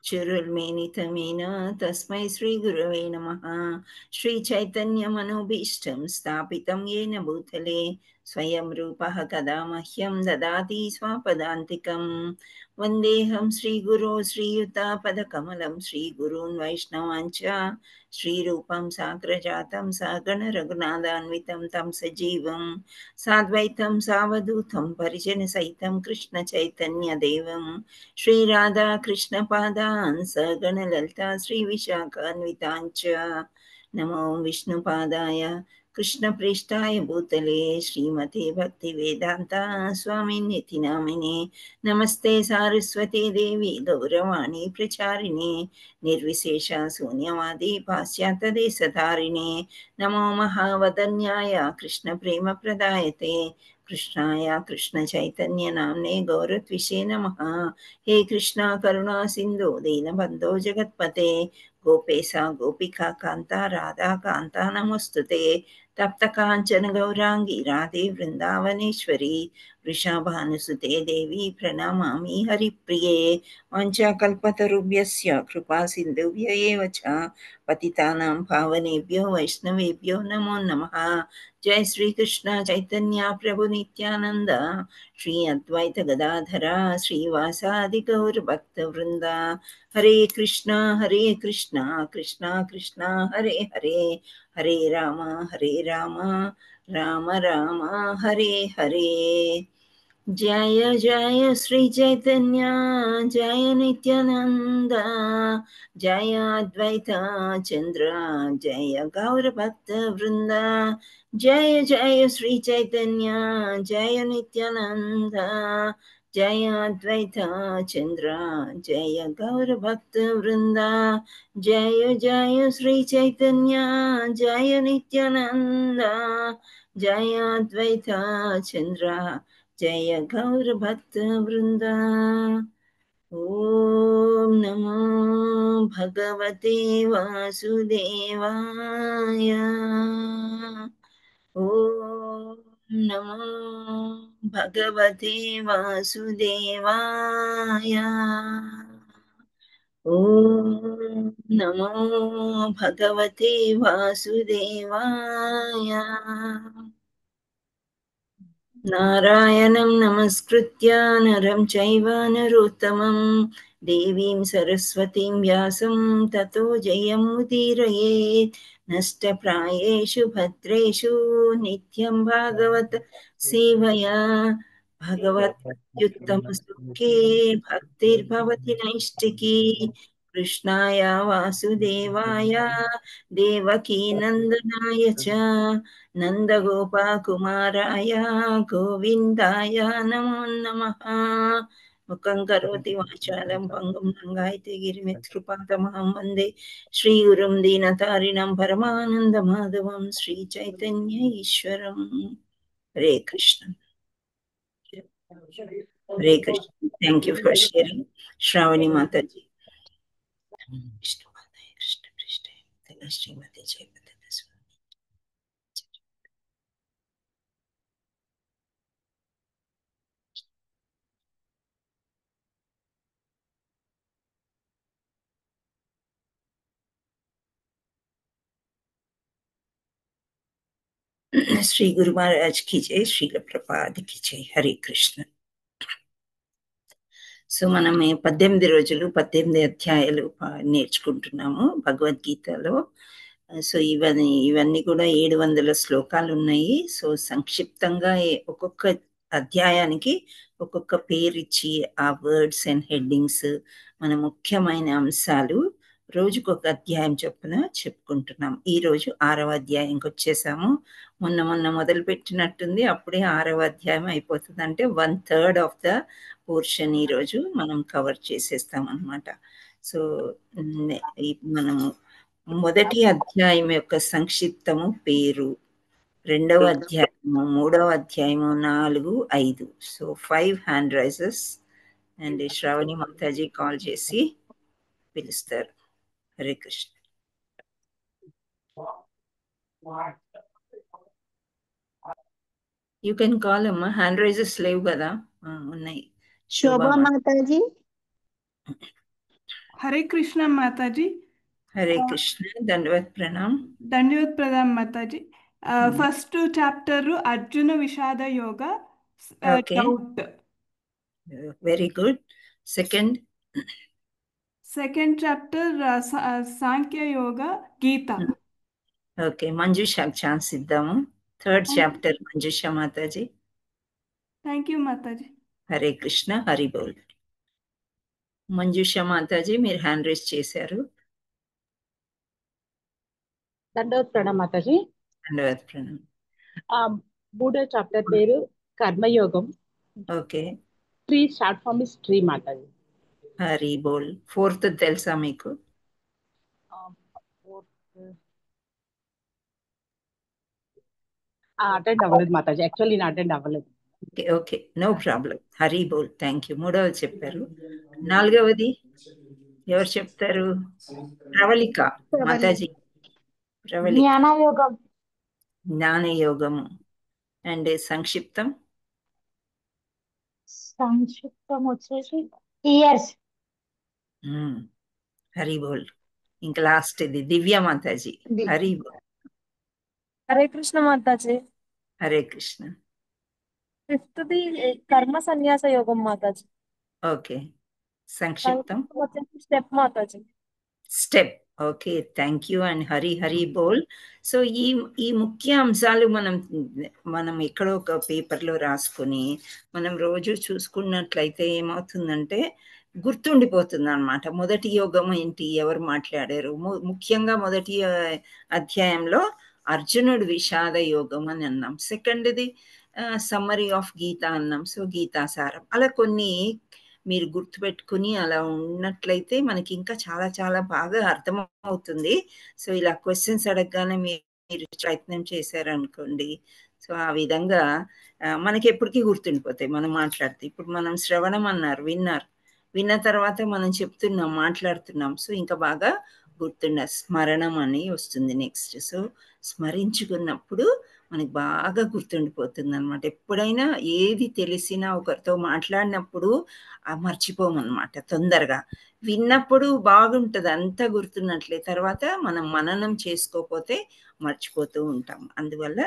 चुरुर्मेनितमेन तस्मै श्रीगुरवे नमः। श्रीचैतन्यमनोभीष्टं स्थापितं येन भूतले स्वयं रूपः कदा मह्यं ददाति स्वपदान्तिकं। वन्देऽहं श्रीगुरो श्रीयुतापदकमलं श्रीगुरून् वैष्णवाञ्च श्रीरूपं साग्रजातं सगणरघुनाथान्वितं तं सजीवं साद्वैतं सावधूतं परिजनसहितं कृष्णचैतन्यदेवं श्रीराधा कृष्णपादान् सगणललिता श्रीविशाखान्विताञ्च नमो विष्णुपादाय कृष्णप्रेष्ठाय भूतले श्रीमते भक्तिवेदान्ता स्वामिन्निति नामिने नमस्ते सारस्वती देवी गौरवाणी प्रचारिणे निर्विशेष शून्यवादी पाश्चात्यदेशधारिणे नमो महावदन्याय कृष्णप्रेमप्रदायते कृष्णाय कृष्णचैतन्य नाम्ने गौरत्विषे नमः। हे कृष्णा करुणा सिन्धु दीनबन्धो जगत्पते गोपेशा गोपिका कान्ता राधा कान्ता नमोऽस्तुते तप्त काञ्चन गौराङ्गी राधे वृन्दावनेश्वरी वृषभानुसुते देवी प्रणमामि हरिप्रिये वाञ्छाकल्पतरुभ्यस्य कृपा सिन्धुभ्य एव च पतितानां पावनेभ्यो वैष्णवेभ्यो नमो नमः। जय श्री कृष्ण चैतन्य प्रभु नित्यानंद श्री अद्वैत गदाधरा श्रीवासादि गौर भक्त वृंदा हरे कृष्णा कृष्णा कृष्णा हरे हरे हरे राम राम राम हरे हरे। जय जय श्री चैतन्य जय नित्यानंद जय अद्वैत चंद्र जय गौर भक्त वृंदा जय जय श्री चैतन्य जय नित्यानंद जय अद्वैत चंद्र जय गौर भक्त वृंदा जय जय श्री चैतन्य जय नित्यानंद जय अद्वैत चंद्र जय गौर भक्त वृंदा। ओम नमो भगवते वासुदेवाय। ओम नमो भगवते वासुदेवाय। ओम नमो भगवते वासुदेवाय। नारायणं नमस्कृत्य नरं चैव नरोत्तमं देवीं सरस्वतीं व्यासं ततो जयमुदीरयेत् नष्टप्रायेषु भद्रेषु नित्यं भागवत सेवया भगवत्युत्तमसुखे भक्तिर्भवति नैष्टिकी कृष्णाय वासुदेवाय देवकीनन्दनाय च नन्दगोपाकुमाराय गोविन्दाय नमो नमः। मुखं करोति वाचालं पङ्गुं लङ्घयते गिरिमित्कृपातमहं वन्दे श्रीगुरुं दीनतारिणं परमानन्दमाधवं श्रीचैतन्य ईश्वरम्। हरे कृष्ण हरे Krishna. Thank you for sharing, Shravani Mataji. विष्णुपादाय कृष्णप्रेष्ठाय श्रीमते जयपते श्री गुरु महाराज की जय, श्रील प्रपाद की जय। हरे कृष्ण. సో మనం 18 రోజులు 18 అధ్యాయాలు నేర్చుకుంటున్నాము భగవద్గీతలో. సో ఇవన్నీ కూడా 700 శ్లోకాలు ఉన్నాయి. సో సంక్షిప్తంగా ఒక్కొక్క అధ్యాయానికి ఒక్కొక్క పేరిచ్చి ఆ వర్డ్స్ అండ్ హెడ్డింగ్స్ మన ముఖ్యమైన అంశాలు రోజుకొక అధ్యాయం చొప్పున చెప్పుకుంటున్నాం. ఈరోజు 6వ అధ్యాయంకి వచ్చేసాము. మొన్న మొదలు పెట్టినట్టుంది, అప్పుడే 6వ అధ్యాయం అయిపోతుంది. అంటే 1/3 ఆఫ్ ద పోర్షన్ ఈరోజు మనం కవర్ చేసేస్తాం అనమాట. సో మనము మొదటి అధ్యాయం యొక్క సంక్షిప్తము పేరు, రెండవ అధ్యాయము, మూడవ అధ్యాయము, 4, 5. So 5 hand raises and Shravani Mataji call చేసి పిలుస్తారు. Hare Krishna. You can call అమ్మా, హ్యాండ్ రైజెస్ లేవు కదా, ఉన్నాయి. శోభా शोभा माता जी। हरे कृष्णा माता जी। हरे कृष्ण दंडवत प्रणाम। ధన్యవాద్ ప్రధాన్ మాతాజీ। First chapter Arjuna Vishada Yoga Okay. Doubt. Very good. Second. Second chapter Sankhya Yoga Gita. Okay, మంజుషాకి ఛాన్స్ ఇద్దాము. థర్డ్ చాప్టర్ మంజుష మాతాజీ. థ్యాంక్ యూ మాతాజీ. హరే కృష్ణ హరి బోల్. మంజుష మాతాజీ మీరు హ్యాండ్ రైజ్ చేశారు. దండవత్ ప్రణామ్ మాతాజీ. ధన్యవాద్ ప్రణామ్. మూడో చాప్టర్ పేరు కర్మయోగం. Okay. Three short form is three Mataji. Hari bol. Fourth తెలుసా మీకు? అటెండ్ అవ్వలేదు మాతాజీ, యాక్చువల్లీ నేను అటెండ్ అవ్వలేదు. Okay okay, no problem. Hari bol. Thank you. మూడవది చెప్పారు. నాలుగవది ఎవరు చెప్తారు? ప్రవళిక మాతాజీ. ప్రవళిక. జ్ఞానయోగం. జ్ఞానయోగము. అండ్ సంక్షిప్తం వచ్చేసి ఇయర్స్. హరి బోల్. ఇంకా లాస్ట్ ఇది దివ్య మాతాజీ. హరి బోల్. హరే కృష్ణ మాతాజీ. హరే కృష్ణ. ఫిఫ్త్ది కర్మ సన్యాస యోగం మాతాజీ. ఓకే. సంక్షిప్తం వచ్చేసి step Mataji. Step. Okay, thank you and Hari Hari bol. So ఈ ముఖ్య అంశాలు మనం ఎక్కడో ఒక పేపర్లో రాసుకొని మనం రోజు చూసుకున్నట్లయితే ఏమవుతుందంటే గుర్తుండిపోతుంది అనమాట. మొదటి యోగం ఏంటి, ఎవరు మాట్లాడారు? ముఖ్యంగా మొదటి అధ్యాయంలో అర్జునుడు విషాద యోగం అని అన్నాం. సెకండ్ది సమ్మరీ ఆఫ్ గీత అన్నాం. సో గీతాసారం. అలా కొన్ని మీరు గుర్తుపెట్టుకుని అలా ఉన్నట్లయితే మనకి ఇంకా చాలా చాలా బాగా అర్థమవుతుంది. సో ఇలా క్వశ్చన్స్ అడగగానే మీరు ప్రయత్నం చేశారనుకోండి, సో ఆ విధంగా మనకి ఎప్పటికీ గుర్తుండిపోతాయి మనం మాట్లాడితే. ఇప్పుడు మనం శ్రవణం అన్నారు, విన్న తర్వాత మనం చెప్తున్నాం, మాట్లాడుతున్నాం. సో ఇంకా బాగా స్మరణం అని వస్తుంది నెక్స్ట్. సో స్మరించుకున్నప్పుడు మనకి బాగా గుర్తుండిపోతుంది అనమాట. ఎప్పుడైనా ఏది తెలిసినా ఒకరితో మాట్లాడినప్పుడు మర్చిపోమన్నమాట తొందరగా. విన్నప్పుడు బాగుంటుంది, అంతా గుర్తున్నట్లే. తర్వాత మనం మననం చేసుకోకపోతే మర్చిపోతూ ఉంటాం. అందువల్ల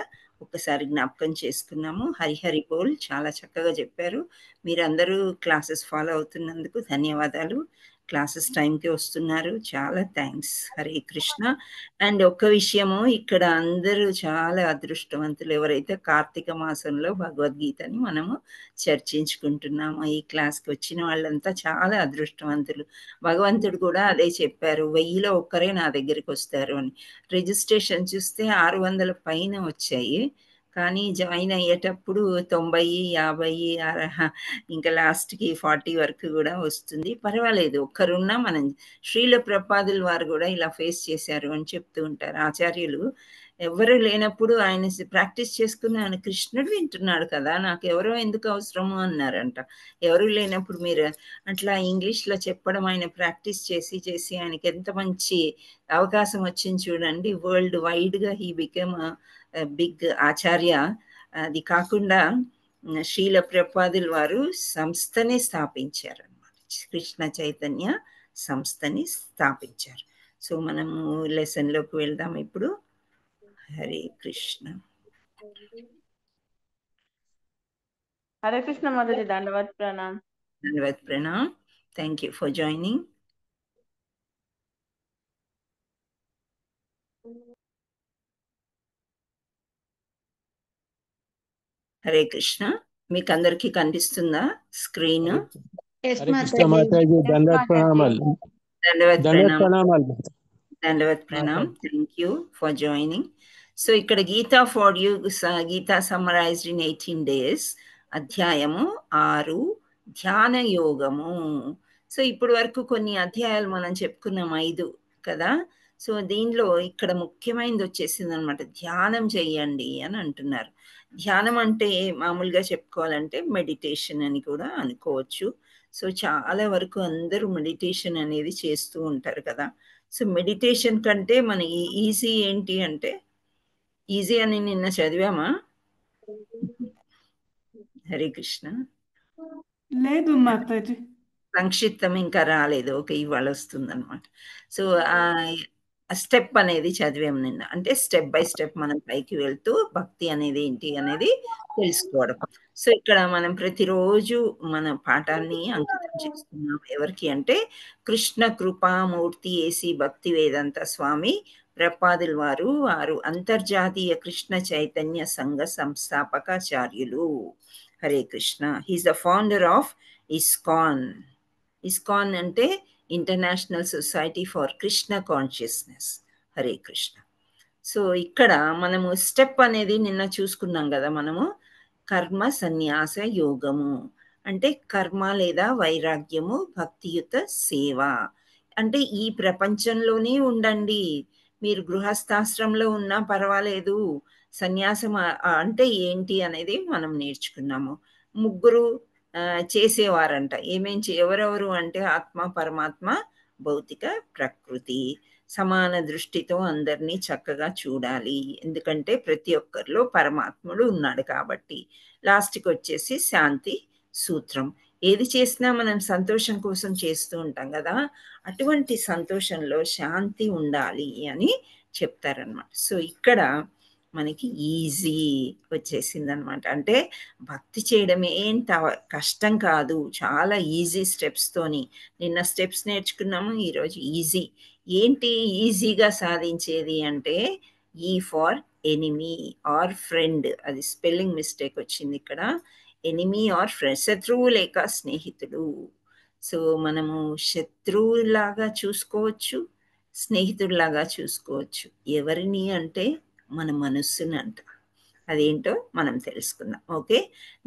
ఒకసారి జ్ఞాపకం చేసుకున్నాము. హరిహరి బోల్. చాలా చక్కగా చెప్పారు. మీరందరూ క్లాసెస్ ఫాలో అవుతున్నందుకు ధన్యవాదాలు. క్లాసెస్ టైంకి వస్తున్నారు, చాలా థ్యాంక్స్. హరే కృష్ణ. అండ్ ఒక్క విషయము, ఇక్కడ అందరూ చాలా అదృష్టవంతులు ఎవరైతే కార్తీక మాసంలో భగవద్గీతని మనము చర్చించుకుంటున్నాము. ఈ క్లాస్కి వచ్చిన వాళ్ళంతా చాలా అదృష్టవంతులు. భగవంతుడు కూడా అదే చెప్పారు, 1000లో ఒక్కరే నా దగ్గరికి వస్తారు అని. రిజిస్ట్రేషన్ చూస్తే 600 పైన వచ్చాయి, కానీ జాయిన్ అయ్యేటప్పుడు 90, 50, ఇంకా లాస్ట్కి 40 వరకు కూడా వస్తుంది. పర్వాలేదు, ఒక్కరున్నా మనం. శ్రీల ప్రపాదుల వారు కూడా ఇలా ఫేస్ చేశారు అని చెప్తూ ఉంటారు ఆచార్యులు. ఎవరు లేనప్పుడు ఆయన ప్రాక్టీస్ చేసుకుని ఆయన కృష్ణుడు వింటున్నాడు కదా, నాకు ఎవరో ఎందుకు అవసరము అన్నారంట. ఎవరు లేనప్పుడు మీరు అట్లా ఇంగ్లీష్లో చెప్పడం ఆయన ప్రాక్టీస్ చేసి చేసి ఆయనకి ఎంత మంచి అవకాశం వచ్చింది చూడండి. వరల్డ్ వైడ్గా హీ బికమ్ బిగ్ ఆచార్య. అది కాకుండా శ్రీల ప్రపాదుల వారు సంస్థని స్థాపించారు అన్నమాట, కృష్ణ చైతన్య సంస్థని స్థాపించారు. సో మనము లెసన్లోకి వెళ్దాం ఇప్పుడు. హరే కృష్ణ. హరే కృష్ణ మాతాజీ. దండవత్ ప్రణామ్. ధన్యవాద్ ప్రణామ్. Thank you for joining. Hare Krishna. మీకు అందరికీ కనిపిస్తుందా స్క్రీన్? దండవత్ ప్రణామాలు. దండవత్ ప్రణామ్. Thank you for joining. So ఇక్కడ Gita for you, Gita summarized in 18 days, అధ్యాయము 6 ధ్యాన యోగము. సో ఇప్పటి వరకు కొన్ని అధ్యాయాలు మనం చెప్పుకున్నాం, 5 కదా. సో దీనిలో ఇక్కడ ముఖ్యమైనది వచ్చేసింది అనమాట, ధ్యానం చెయ్యండి అని అంటున్నారు. ధ్యానం అంటే మామూలుగా చెప్పుకోవాలంటే మెడిటేషన్ అని కూడా అనుకోవచ్చు. సో చాలా వరకు అందరూ మెడిటేషన్ అనేది చేస్తూ ఉంటారు కదా. సో మెడిటేషన్ కంటే మన ఈజీ ఏంటి అంటే, ఈజీ అని నిన్న చదివామా? హరే కృష్ణ. లేదు మాతాజీ. సంక్షిప్తం ఇంకా రాలేదు. ఓకే. ఇవాళ వస్తుందనమాట. సో, ఆ స్టెప్ అనేది చదివాం నిన్న. అంటే స్టెప్ బై స్టెప్ మనం పైకి వెళ్తూ భక్తి అనేది ఏంటి అనేది తెలుసుకోవడం. సో, ఇక్కడ మనం ప్రతిరోజు మన పాఠాన్ని అంకితం చేస్తున్నాం. ఎవరికి అంటే కృష్ణ కృపామూర్తి ఏసీ భక్తి వేదాంత స్వామి ప్రపాదుల వారు అంతర్జాతీయ కృష్ణ చైతన్య సంఘ సంస్థాపకాచార్యులు. Hare Krishna. He is the founder of ISKCON. ISKCON అంటే international society for Krishna consciousness. Hare Krishna. So ఇక్కడ మనము స్టెప్ అనేది నిన్న చూసుకున్నాం కదా, మనము కర్మ సన్యాస యోగము అంటే కర్మ లేదా వైరాగ్యము, భక్తియుత సేవ. అంటే ఈ ప్రపంచంలోనే ఉండండి, మీరు గృహస్థాశ్రమంలో ఉన్నా పర్వాలేదు. సన్యాసం అంటే ఏంటి అనేది మనం నేర్చుకున్నాము. ముగ్గురు చేసేవారంట. ఎవరెవరు అంటే ఆత్మ, పరమాత్మ, భౌతిక ప్రకృతి. సమాన దృష్టితో అందరినీ చక్కగా చూడాలి, ఎందుకంటే ప్రతి ఒక్కరిలో పరమాత్ముడు ఉన్నాడు కాబట్టి. లాస్ట్కి వచ్చేసి శాంతి సూత్రం. ఏది చేసినా మనం సంతోషం కోసం చేస్తూ ఉంటాం కదా, అటువంటి సంతోషంలో శాంతి ఉండాలి అని చెప్తారనమాట. సో ఇక్కడ మనకి ఈజీ వచ్చేసింది అనమాట. అంటే భక్తి చేయడం ఏంత కష్టం కాదు, చాలా ఈజీ స్టెప్స్తోని. నిన్న స్టెప్స్ నేర్చుకున్నాము, ఈరోజు ఈజీ. ఏంటి ఈజీగా సాధించేది అంటే ఈ ఫార్ ఎనిమీ ఆర్ ఫ్రెండ్. అది స్పెల్లింగ్ మిస్టేక్ వచ్చింది ఇక్కడ. ఎనిమీ ఆర్ ఫ్రెండ్, శత్రువు లేక స్నేహితుడు. సో మనము శత్రువులాగా చూసుకోవచ్చు, స్నేహితుడిలాగా చూసుకోవచ్చు. ఎవరిని అంటే మన మనస్సుని అంట. అదేంటో మనం తెలుసుకుందాం. ఓకే.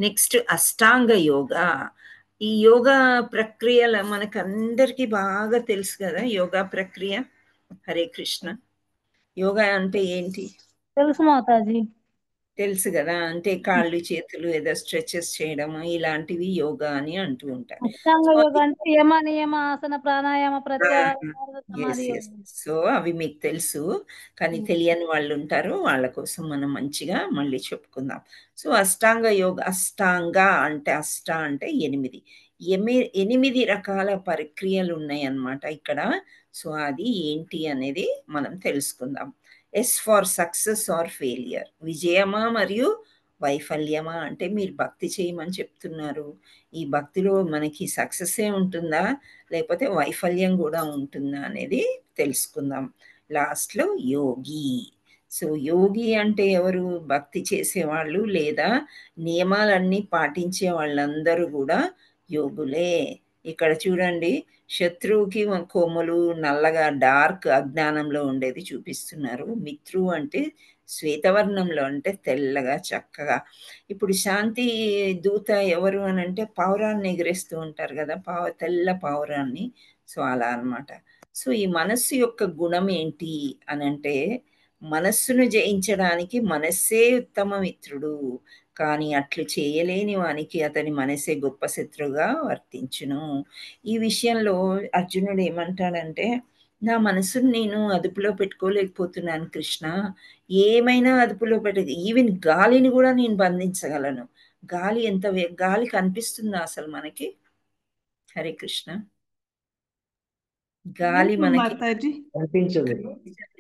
నెక్స్ట్ అష్టాంగ యోగా. ఈ యోగా ప్రక్రియల మనకందరికీ బాగా తెలుసు కదా యోగా ప్రక్రియ. హరే కృష్ణ. యోగా అంటే ఏంటి తెలుసు మాతాజీ. తెలుసు కదా, అంటే కాళ్ళు చేతులు ఏదో స్ట్రెచెస్ చేయడం ఇలాంటివి యోగా అని అంటూ ఉంటారు. అష్టాంగ యోగా అంటే యమ నియమ ఆసన ప్రాణాయామ ప్రత్యాహార సమాధి యోగం. సో అవి మీకు తెలుసు, కానీ తెలియని వాళ్ళు ఉంటారు, వాళ్ళ కోసం మనం మంచిగా మళ్ళీ చెప్పుకుందాం. సో అష్టాంగ యోగ, అష్టాంగ అంటే అష్ట అంటే 8. 8 రకాల ప్రక్రియలు ఉన్నాయి అన్నమాట ఇక్కడ. సో అది ఏంటి అనేది మనం తెలుసుకుందాం. ఎస్ ఫార్ సక్సెస్ ఆర్ ఫెయిలియర్. విజయమా మరియు వైఫల్యమా. అంటే మీరు భక్తి చేయమని చెప్తున్నారు, ఈ భక్తిలో మనకి సక్సెస్సే ఉంటుందా లేకపోతే వైఫల్యం కూడా ఉంటుందా అనేది తెలుసుకుందాం. లాస్ట్లో యోగి. సో యోగి అంటే ఎవరు? భక్తి చేసేవాళ్ళు లేదా నియమాలన్నీ పాటించే వాళ్ళందరూ కూడా యోగులే. ఇక్కడ చూడండి, శత్రువుకి కొమ్ములు నల్లగా డార్క్ అజ్ఞానంలో ఉండేది చూపిస్తున్నారు. మిత్రు అంటే శ్వేతవర్ణంలో అంటే తెల్లగా చక్కగా. ఇప్పుడు శాంతి దూత ఎవరు అని అంటే పావురాన్ని ఎగిరేస్తూ ఉంటారు కదా, తెల్ల పావురాన్ని. సో అలా అన్నమాట. సో ఈ మనస్సు యొక్క గుణం ఏంటి అని అంటే, మనస్సును జయించడానికి మనస్సే ఉత్తమ మిత్రుడు, కానీ అట్లు చేయలేని వానికి అతని మనసే గొప్ప శత్రువుగా వర్తించును. ఈ విషయంలో అర్జునుడు ఏమంటాడంటే, నా మనసును నేను అదుపులో పెట్టుకోలేకపోతున్నాను కృష్ణ, ఏమైనా అదుపులో ఈవెన్ గాలిని కూడా నేను బంధించగలను. గాలి గాలి కనిపిస్తుందా అసలు మనకి? హరే కృష్ణ. గాలి మనకి మాతాజీ. కనిపించదు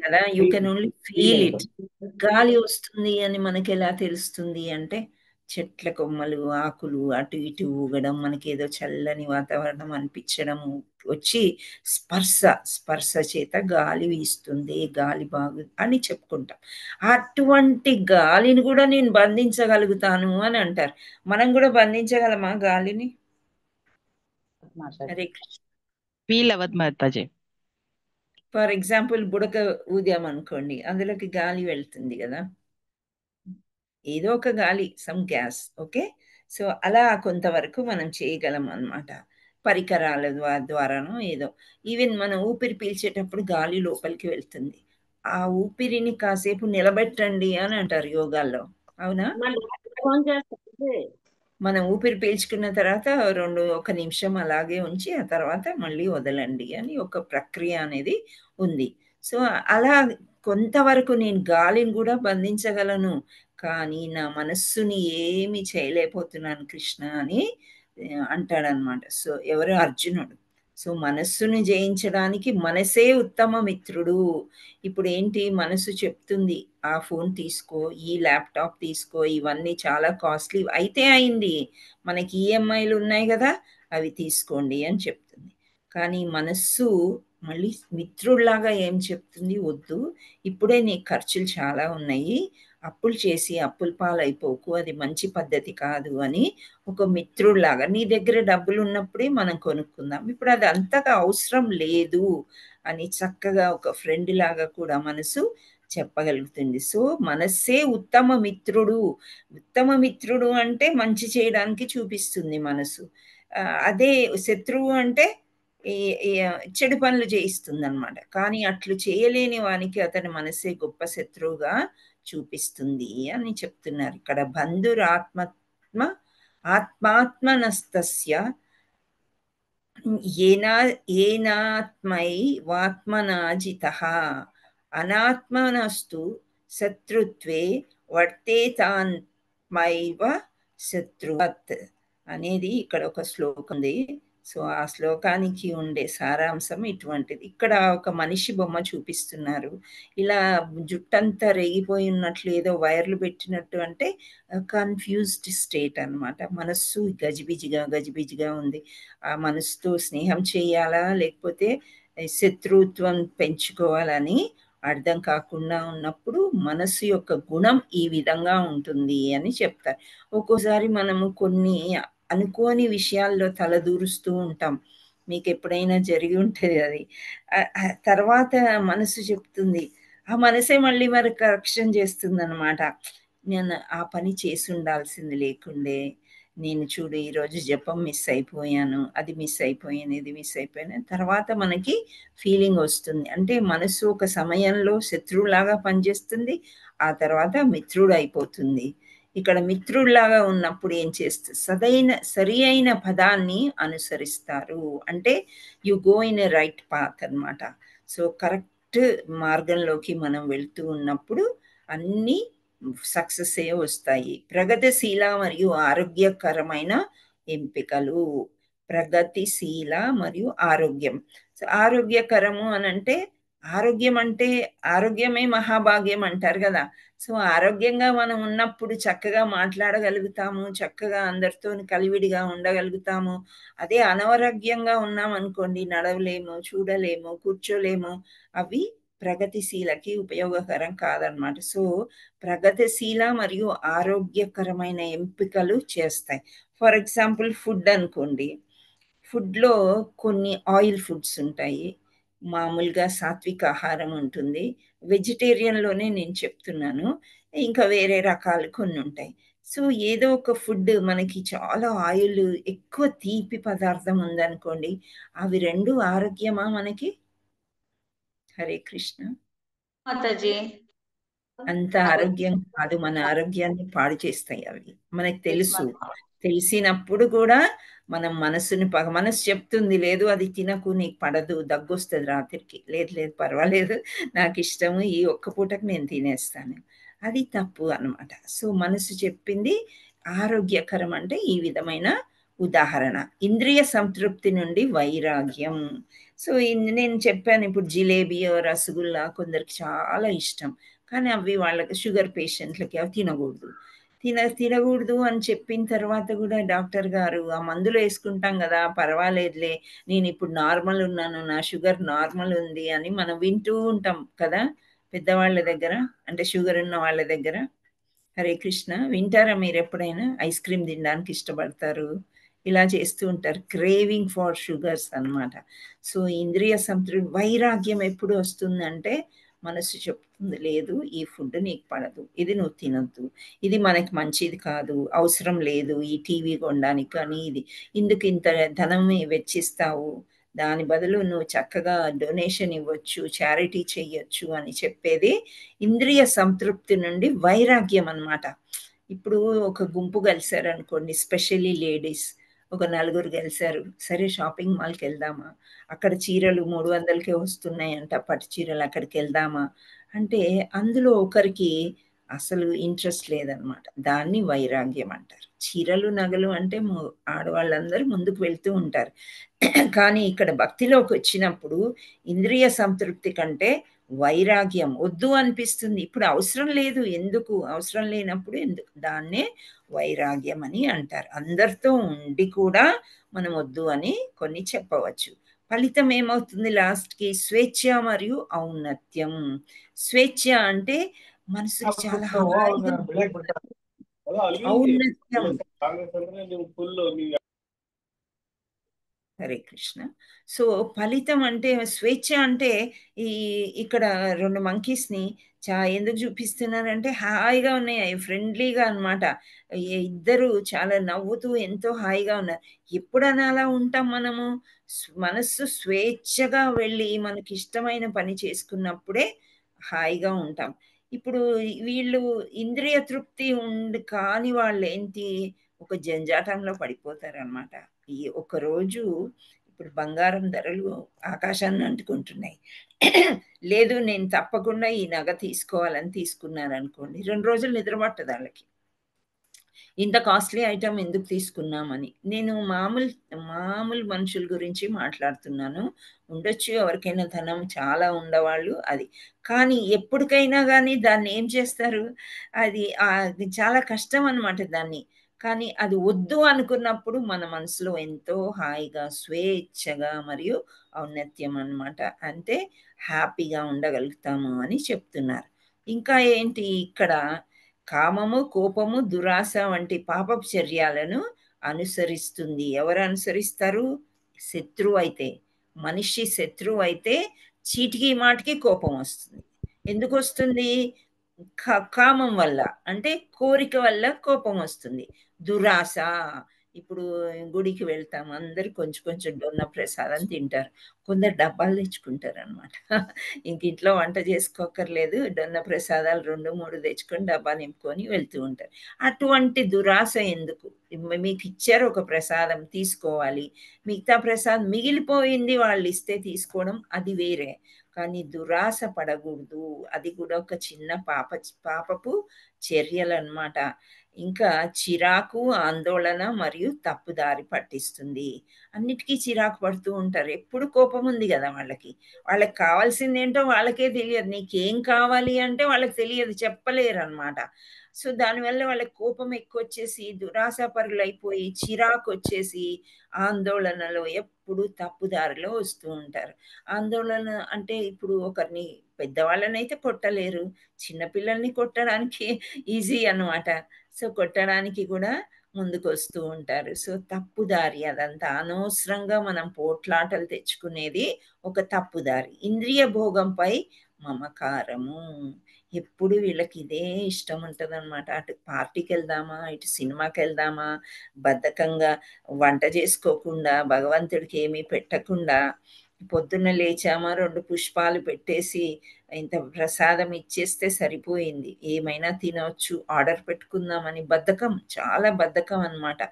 కదా, you can only feel it. గాలి వస్తుంది అని మనకి ఎలా తెలుస్తుంది అంటే, చెట్ల కొమ్మలు ఆకులు అటు ఇటు ఊగడం, మనకి ఏదో చల్లని వాతావరణం అనిపించడం, వచ్చి స్పర్శ చేత గాలి వీస్తుంది, గాలి బాగు అని చెప్పుకుంటాం. అటువంటి గాలిని కూడా నేను బంధించగలుగుతాను అని అంటారు. మనం కూడా బంధించగలమా గాలిని? హరే కృష్ణ. ఫీల్ అవ్వదు మాతాజీ. ఫర్ ఎగ్జాంపుల్ బుడక ఊదామనుకోండి, అందులోకి గాలి వెళ్తుంది కదా, ఏదో ఒక గాలి, సమ్ గ్యాస్. ఓకే. సో అలా కొంతవరకు మనం చేయగలం అన్నమాట, పరికరాల ద్వారానో ఏదో. ఈవెన్ మనం ఊపిరి పీల్చేటప్పుడు గాలి లోపలికి వెళ్తుంది, ఆ ఊపిరిని కాసేపు నిలబెట్టండి అని అంటారు యోగాల్లో, అవునా? మనం ఊపిరి పీల్చుకున్న తర్వాత 1 నిమిషం అలాగే ఉంచి ఆ తర్వాత మళ్ళీ వదలండి అని ఒక ప్రక్రియ అనేది ఉంది. సో అలా కొంతవరకు నేను గాలిని కూడా బంధించగలను, కానీ నా మనస్సుని ఏమి చేయలేకపోతున్నాను కృష్ణ అని అంటాడనమాట. సో ఎవరు? అర్జునుడు. సో మనస్సును జయించడానికి మనసే ఉత్తమ మిత్రుడు. ఇప్పుడు ఏంటి, మనసు చెప్తుంది ఆ ఫోన్ తీసుకో, ఈ ల్యాప్టాప్ తీసుకో, ఇవన్నీ చాలా కాస్ట్లీ అయితే అయింది, మనకి ఈఎంఐలు ఉన్నాయి కదా, అవి తీసుకోండి అని చెప్తుంది. కానీ మనస్సు మళ్ళీ మిత్రుడిలాగా ఏం చెప్తుంది? వద్దు, ఇప్పుడే నీ ఖర్చులు చాలా ఉన్నాయి, అప్పులు చేసి అప్పుల పాలైపోకు, అది మంచి పద్ధతి కాదు అని ఒక మిత్రుడిలాగా, నీ దగ్గర డబ్బులు ఉన్నప్పుడే మనం కొనుక్కుందాం, ఇప్పుడు అది అంతగా అవసరం లేదు అని చక్కగా ఒక ఫ్రెండ్ లాగా కూడా మనసు చెప్పగలుగుతుంది. సో మనస్సే ఉత్తమ మిత్రుడు. ఉత్తమ మిత్రుడు అంటే మంచి చేయడానికి చూపిస్తుంది మనసు. అదే శత్రువు అంటే చెడు పనులు చేయిస్తుంది అనమాట. కానీ అట్లు చేయలేని వానికి అతని మనసే గొప్ప శత్రువుగా చూపిస్తుంది అని చెప్తున్నారు ఇక్కడ. బంధురాత్మ ఆత్మాత్మనస్తస్య ఏనాత్మైవాత్మనాజితః అనాత్మనస్తు శత్రుత్వే వర్తేతాన్మైవ శత్రువత్ అనేది ఇక్కడ ఒక శ్లోకం ఉంది. సో ఆ శ్లోకానికి ఉండే సారాంశం ఇటువంటిది. ఇక్కడ ఒక మనిషి బొమ్మ చూపిస్తున్నారు. ఇలా జుట్టంతా రేగిపోయి ఉన్నట్లు, ఏదో వైర్లు పెట్టినట్టు, అంటే కన్ఫ్యూజ్డ్ స్టేట్ అన్నమాట. మనస్సు గజిబిజిగా ఉంది. ఆ మనసుతో స్నేహం చేయాలా లేకపోతే శత్రుత్వం పెంచుకోవాలని అర్థం కాకుండా ఉన్నప్పుడు మనసు యొక్క గుణం ఈ విధంగా ఉంటుంది అని చెప్తారు. ఒక్కోసారి మనము కొన్ని అనుకోని విషయాల్లో తలదూరుస్తూ ఉంటాం. మీకు ఎప్పుడైనా జరిగి ఉంటుంది అది. తర్వాత మనసు చెప్తుంది, ఆ మనసే మళ్ళీ మరి కరెక్షన్ చేస్తుంది అనమాట. నేను ఆ పని చేసి ఉండాల్సింది లేకుండే, నేను చూడు ఈరోజు జపం మిస్ అయిపోయాను, అది మిస్ అయిపోయాను, ఇది మిస్ అయిపోయాను. తర్వాత మనకి ఫీలింగ్ వస్తుంది. అంటే మనసు ఒక సమయంలో శత్రువులాగా పనిచేస్తుంది, ఆ తర్వాత మిత్రుడు అయిపోతుంది. ఇక్కడ మిత్రుడిలాగా ఉన్నప్పుడు ఏం చేస్తారు? సరి అయిన పదాన్ని అనుసరిస్తారు. అంటే you go in a right path అన్నమాట. సో కరెక్ట్ మార్గంలోకి మనం వెళ్తూ ఉన్నప్పుడు అన్నీ సక్సెస్ ఏ వస్తాయి. ప్రగతిశీల మరియు ఆరోగ్యకరమైన ఎంపికలు. ప్రగతిశీల మరియు ఆరోగ్యం. సో ఆరోగ్యకరము అని అంటే, ఆరోగ్యం అంటే ఆరోగ్యమే మహాభాగ్యం అంటారు కదా. సో ఆరోగ్యంగా మనం ఉన్నప్పుడు చక్కగా మాట్లాడగలుగుతాము, చక్కగా అందరితో కలివిడిగా ఉండగలుగుతాము. అదే అనారోగ్యంగా ఉన్నాం అనుకోండి, నడవలేము, చూడలేము, కూర్చోలేము, అవి ప్రగతిశీలకి ఉపయోగకరం కాదనమాట. సో ప్రగతిశీల మరియు ఆరోగ్యకరమైన ఎంపికలు చేస్తాయి. ఫర్ ఎగ్జాంపుల్ ఫుడ్ అనుకోండి, ఫుడ్లో కొన్ని ఆయిల్ ఫుడ్స్ ఉంటాయి, మామూలుగా సాత్విక ఆహారం ఉంటుంది, వెజిటేరియన్లోనే నేను చెప్తున్నాను, ఇంకా వేరే రకాలు కొన్ని ఉంటాయి. సో ఏదో ఒక ఫుడ్ మనకి చాలా ఆయిల్, ఎక్కువ తీపి పదార్థం ఉందనుకోండి, అవి రెండు ఆరోగ్యమా మనకి? హరే కృష్ణ. మాతాజీ అంత ఆరోగ్యం కాదు, మన ఆరోగ్యాన్ని పాడు చేస్తాయి అవి. మనకు తెలుసు, తెలిసినప్పుడు కూడా మనం మనసు చెప్తుంది, లేదు అది తినకు, నీకు పడదు, దగ్గు వస్తుంది రాత్రికి, లేదు పర్వాలేదు, నాకు ఇష్టము, ఈ ఒక్క పూటకు నేను తినేస్తాను, అది తప్పు అన్నమాట. సో మనసు చెప్పింది ఆరోగ్యకరం అంటే ఈ విధమైన ఉదాహరణ. ఇంద్రియ సంతృప్తి నుండి వైరాగ్యం. సో నేను చెప్పాను ఇప్పుడు జిలేబీ, రసగుల్లా కొందరికి చాలా ఇష్టం, కానీ అవి వాళ్ళకి షుగర్ పేషెంట్లకి అవి తినకూడదు అని చెప్పిన తర్వాత కూడా డాక్టర్ గారు ఆ మందులు వేసుకుంటాం కదా, పర్వాలేదులే, నేను ఇప్పుడు నార్మల్ ఉన్నాను, నా షుగర్ నార్మల్ ఉంది అని మనం వింటూ ఉంటాం కదా పెద్దవాళ్ళ దగ్గర, అంటే షుగర్ ఉన్న వాళ్ళ దగ్గర. హరే కృష్ణ. వింటారా మీరు ఎప్పుడైనా? ఐస్ క్రీమ్ తినడానికి ఇష్టపడతారు, ఇలా చేస్తూ ఉంటారు, క్రేవింగ్ ఫార్ షుగర్స్ అన్నమాట. సో ఇంద్రియ సంతృప్తి. వైరాగ్యం ఎప్పుడు వస్తుందంటే మనసు చెప్తుంది, లేదు ఈ ఫుడ్ నీకు పడదు, ఇది నువ్వు తినొద్దు, ఇది మనకి మంచిది కాదు, అవసరం లేదు ఈ టీవీ కొనడానికి, కానీ ఇందుకు ఇంత ధనం వెచ్చిస్తావు, దాని బదులు నువ్వు చక్కగా డొనేషన్ ఇవ్వచ్చు, చారిటీ చెయ్యొచ్చు అని చెప్పేది ఇంద్రియ సంతృప్తి నుండి వైరాగ్యం అన్నమాట. ఇప్పుడు ఒక గుంపు కలిశారు అనుకోండి, స్పెషల్లీ లేడీస్, ఒక నలుగురు కలిశారు, సరే షాపింగ్ మాల్కి వెళ్దామా, అక్కడ చీరలు 300కే వస్తున్నాయంట, పట్టు చీరలు, అక్కడికి వెళ్దామా అంటే అందులో ఒకరికి అసలు ఇంట్రెస్ట్ లేదనమాట. దాన్ని వైరాగ్యం అంటారు. చీరలు నగలు అంటే ఆడవాళ్ళందరూ ముందుకు వెళ్తూ ఉంటారు. కానీ ఇక్కడ భక్తిలోకి వచ్చినప్పుడు ఇంద్రియ సంతృప్తి కంటే వైరాగ్యం వద్దు అనిపిస్తుంది. ఇప్పుడు అవసరం లేదు, ఎందుకు అవసరం లేనప్పుడు ఎందుకు, దాన్నే వైరాగ్యం అని అంటారు. అందరితో ఉండి కూడా మనం వద్దు అని కొన్ని చెప్పవచ్చు. ఫలితం ఏమవుతుంది లాస్ట్కి? స్వేచ్ఛ మరియు ఔన్నత్యం. స్వేచ్ఛ అంటే మనసుకి చాలా హాయిగా, ఔన్నత్యం. హరే కృష్ణ. సో ఫలితం అంటే స్వేచ్ఛ అంటే ఇక్కడ 2 మంకీస్ని ఎందుకు చూపిస్తున్నారంటే హాయిగా ఉన్నాయి, ఫ్రెండ్లీగా అనమాట. ఇద్దరు చాలా నవ్వుతూ ఎంతో హాయిగా ఉన్నారు. ఎప్పుడైనా అలా ఉంటాం మనము? మనస్సు స్వేచ్ఛగా వెళ్ళి మనకి ఇష్టమైన పని చేసుకున్నప్పుడే హాయిగా ఉంటాం. ఇప్పుడు వీళ్ళు ఇంద్రియ తృప్తి కాని వాళ్ళు ఏంటి, ఒక జంజాటంలో పడిపోతారనమాట. ఈ ఒకరోజు ఇప్పుడు బంగారం ధరలు ఆకాశాన్ని అంటుకుంటున్నాయి. లేదు నేను తప్పకుండా ఈ నగ తీసుకోవాలని తీసుకున్నారనుకోండి, 2 రోజులు నిద్ర పట్టదు వాళ్ళకి. ఇంత కాస్ట్లీ ఐటమ్ ఎందుకు తీసుకున్నామని. నేను మామూలు మనుషుల గురించి మాట్లాడుతున్నాను. ఉండొచ్చు ఎవరికైనా ధనం చాలా ఉండవాళ్ళు అది. కానీ ఎప్పటికైనా కానీ దాన్ని ఏం చేస్తారు? అది చాలా కష్టం అనమాట దాన్ని. కానీ అది వద్దు అనుకున్నప్పుడు మన మనసులో ఎంతో హాయిగా, స్వేచ్ఛగా మరియు ఔన్నత్యం అనమాట. అంటే హ్యాపీగా ఉండగలుగుతాము అని చెప్తున్నారు. ఇంకా ఏంటి ఇక్కడ? కామము, కోపము, దురాశ వంటి పాపపు చర్యలను అనుసరిస్తుంది. ఎవరు అనుసరిస్తారు? శత్రువు అయితే, మనిషి శత్రువు అయితే చీటికి మాటికి కోపం వస్తుంది. ఎందుకు వస్తుంది? కామం వల్ల, అంటే కోరిక వల్ల కోపం వస్తుంది. దురాశ, ఇప్పుడు గుడికి వెళ్తాం, అందరు కొంచెం డొన్న ప్రసాదం తింటారు, కొందరు డబ్బాలు తెచ్చుకుంటారు అనమాట. ఇంక ఇంట్లో వంట చేసుకోకర్లేదు, డొన్న ప్రసాదాలు 2-3 తెచ్చుకొని డబ్బా నింపుకొని వెళ్తూ ఉంటారు. అటువంటి దురాశ ఎందుకు? మీకు ఇచ్చారు ఒక ప్రసాదం, తీసుకోవాలి, మిగతా ప్రసాదం మిగిలిపోయింది వాళ్ళు ఇస్తే తీసుకోవడం అది వేరే. కానీ దురాశ పడకూడదు. అది కూడా ఒక చిన్న పాపపు చర్యలు అన్నమాట. ఇంకా చిరాకు, ఆందోళన మరియు తప్పుదారి పట్టిస్తుంది. అన్నిటికీ చిరాకు పడుతూ ఉంటారు. ఎప్పుడు కోపం ఉంది కదా వాళ్ళకి. వాళ్ళకి కావాల్సింది ఏంటో వాళ్ళకే తెలియదు. నీకేం కావాలి అంటే వాళ్ళకి తెలియదు, చెప్పలేరు అనమాట. సో దానివల్ల వాళ్ళకి కోపం ఎక్కువ వచ్చేసి దురాశాపరులు అయిపోయి చిరాకు వచ్చేసి ఆందోళనలో ఎప్పుడు తప్పుదారిలో వస్తూ ఉంటారు. ఆందోళన అంటే ఇప్పుడు ఒకరిని, పెద్దవాళ్ళనైతే కొట్టలేరు, చిన్నపిల్లల్ని కొట్టడానికి ఈజీ అన్నమాట. సో కొట్టడానికి కూడా ముందుకు వస్తూ ఉంటారు. సో తప్పుదారి, అదంతా అనవసరంగా మనం పోట్లాటలు తెచ్చుకునేది ఒక తప్పుదారి. ఇంద్రియ భోగంపై మమకారము. ఎప్పుడు వీళ్ళకి ఇదే ఇష్టం ఉంటుంది అనమాట. అటు పార్టీకి వెళ్దామా, ఇటు సినిమాకి వెళ్దామా, బద్ధకంగా వంట చేసుకోకుండా, భగవంతుడికి ఏమీ పెట్టకుండా, పొద్దున్న లేచామా 2 పుష్పాలు పెట్టేసి ఇంత ప్రసాదం ఇచ్చేస్తే సరిపోయింది, ఏమైనా తినవచ్చు, ఆర్డర్ పెట్టుకుందామని బద్ధకం, చాలా బద్ధకం అన్నమాట.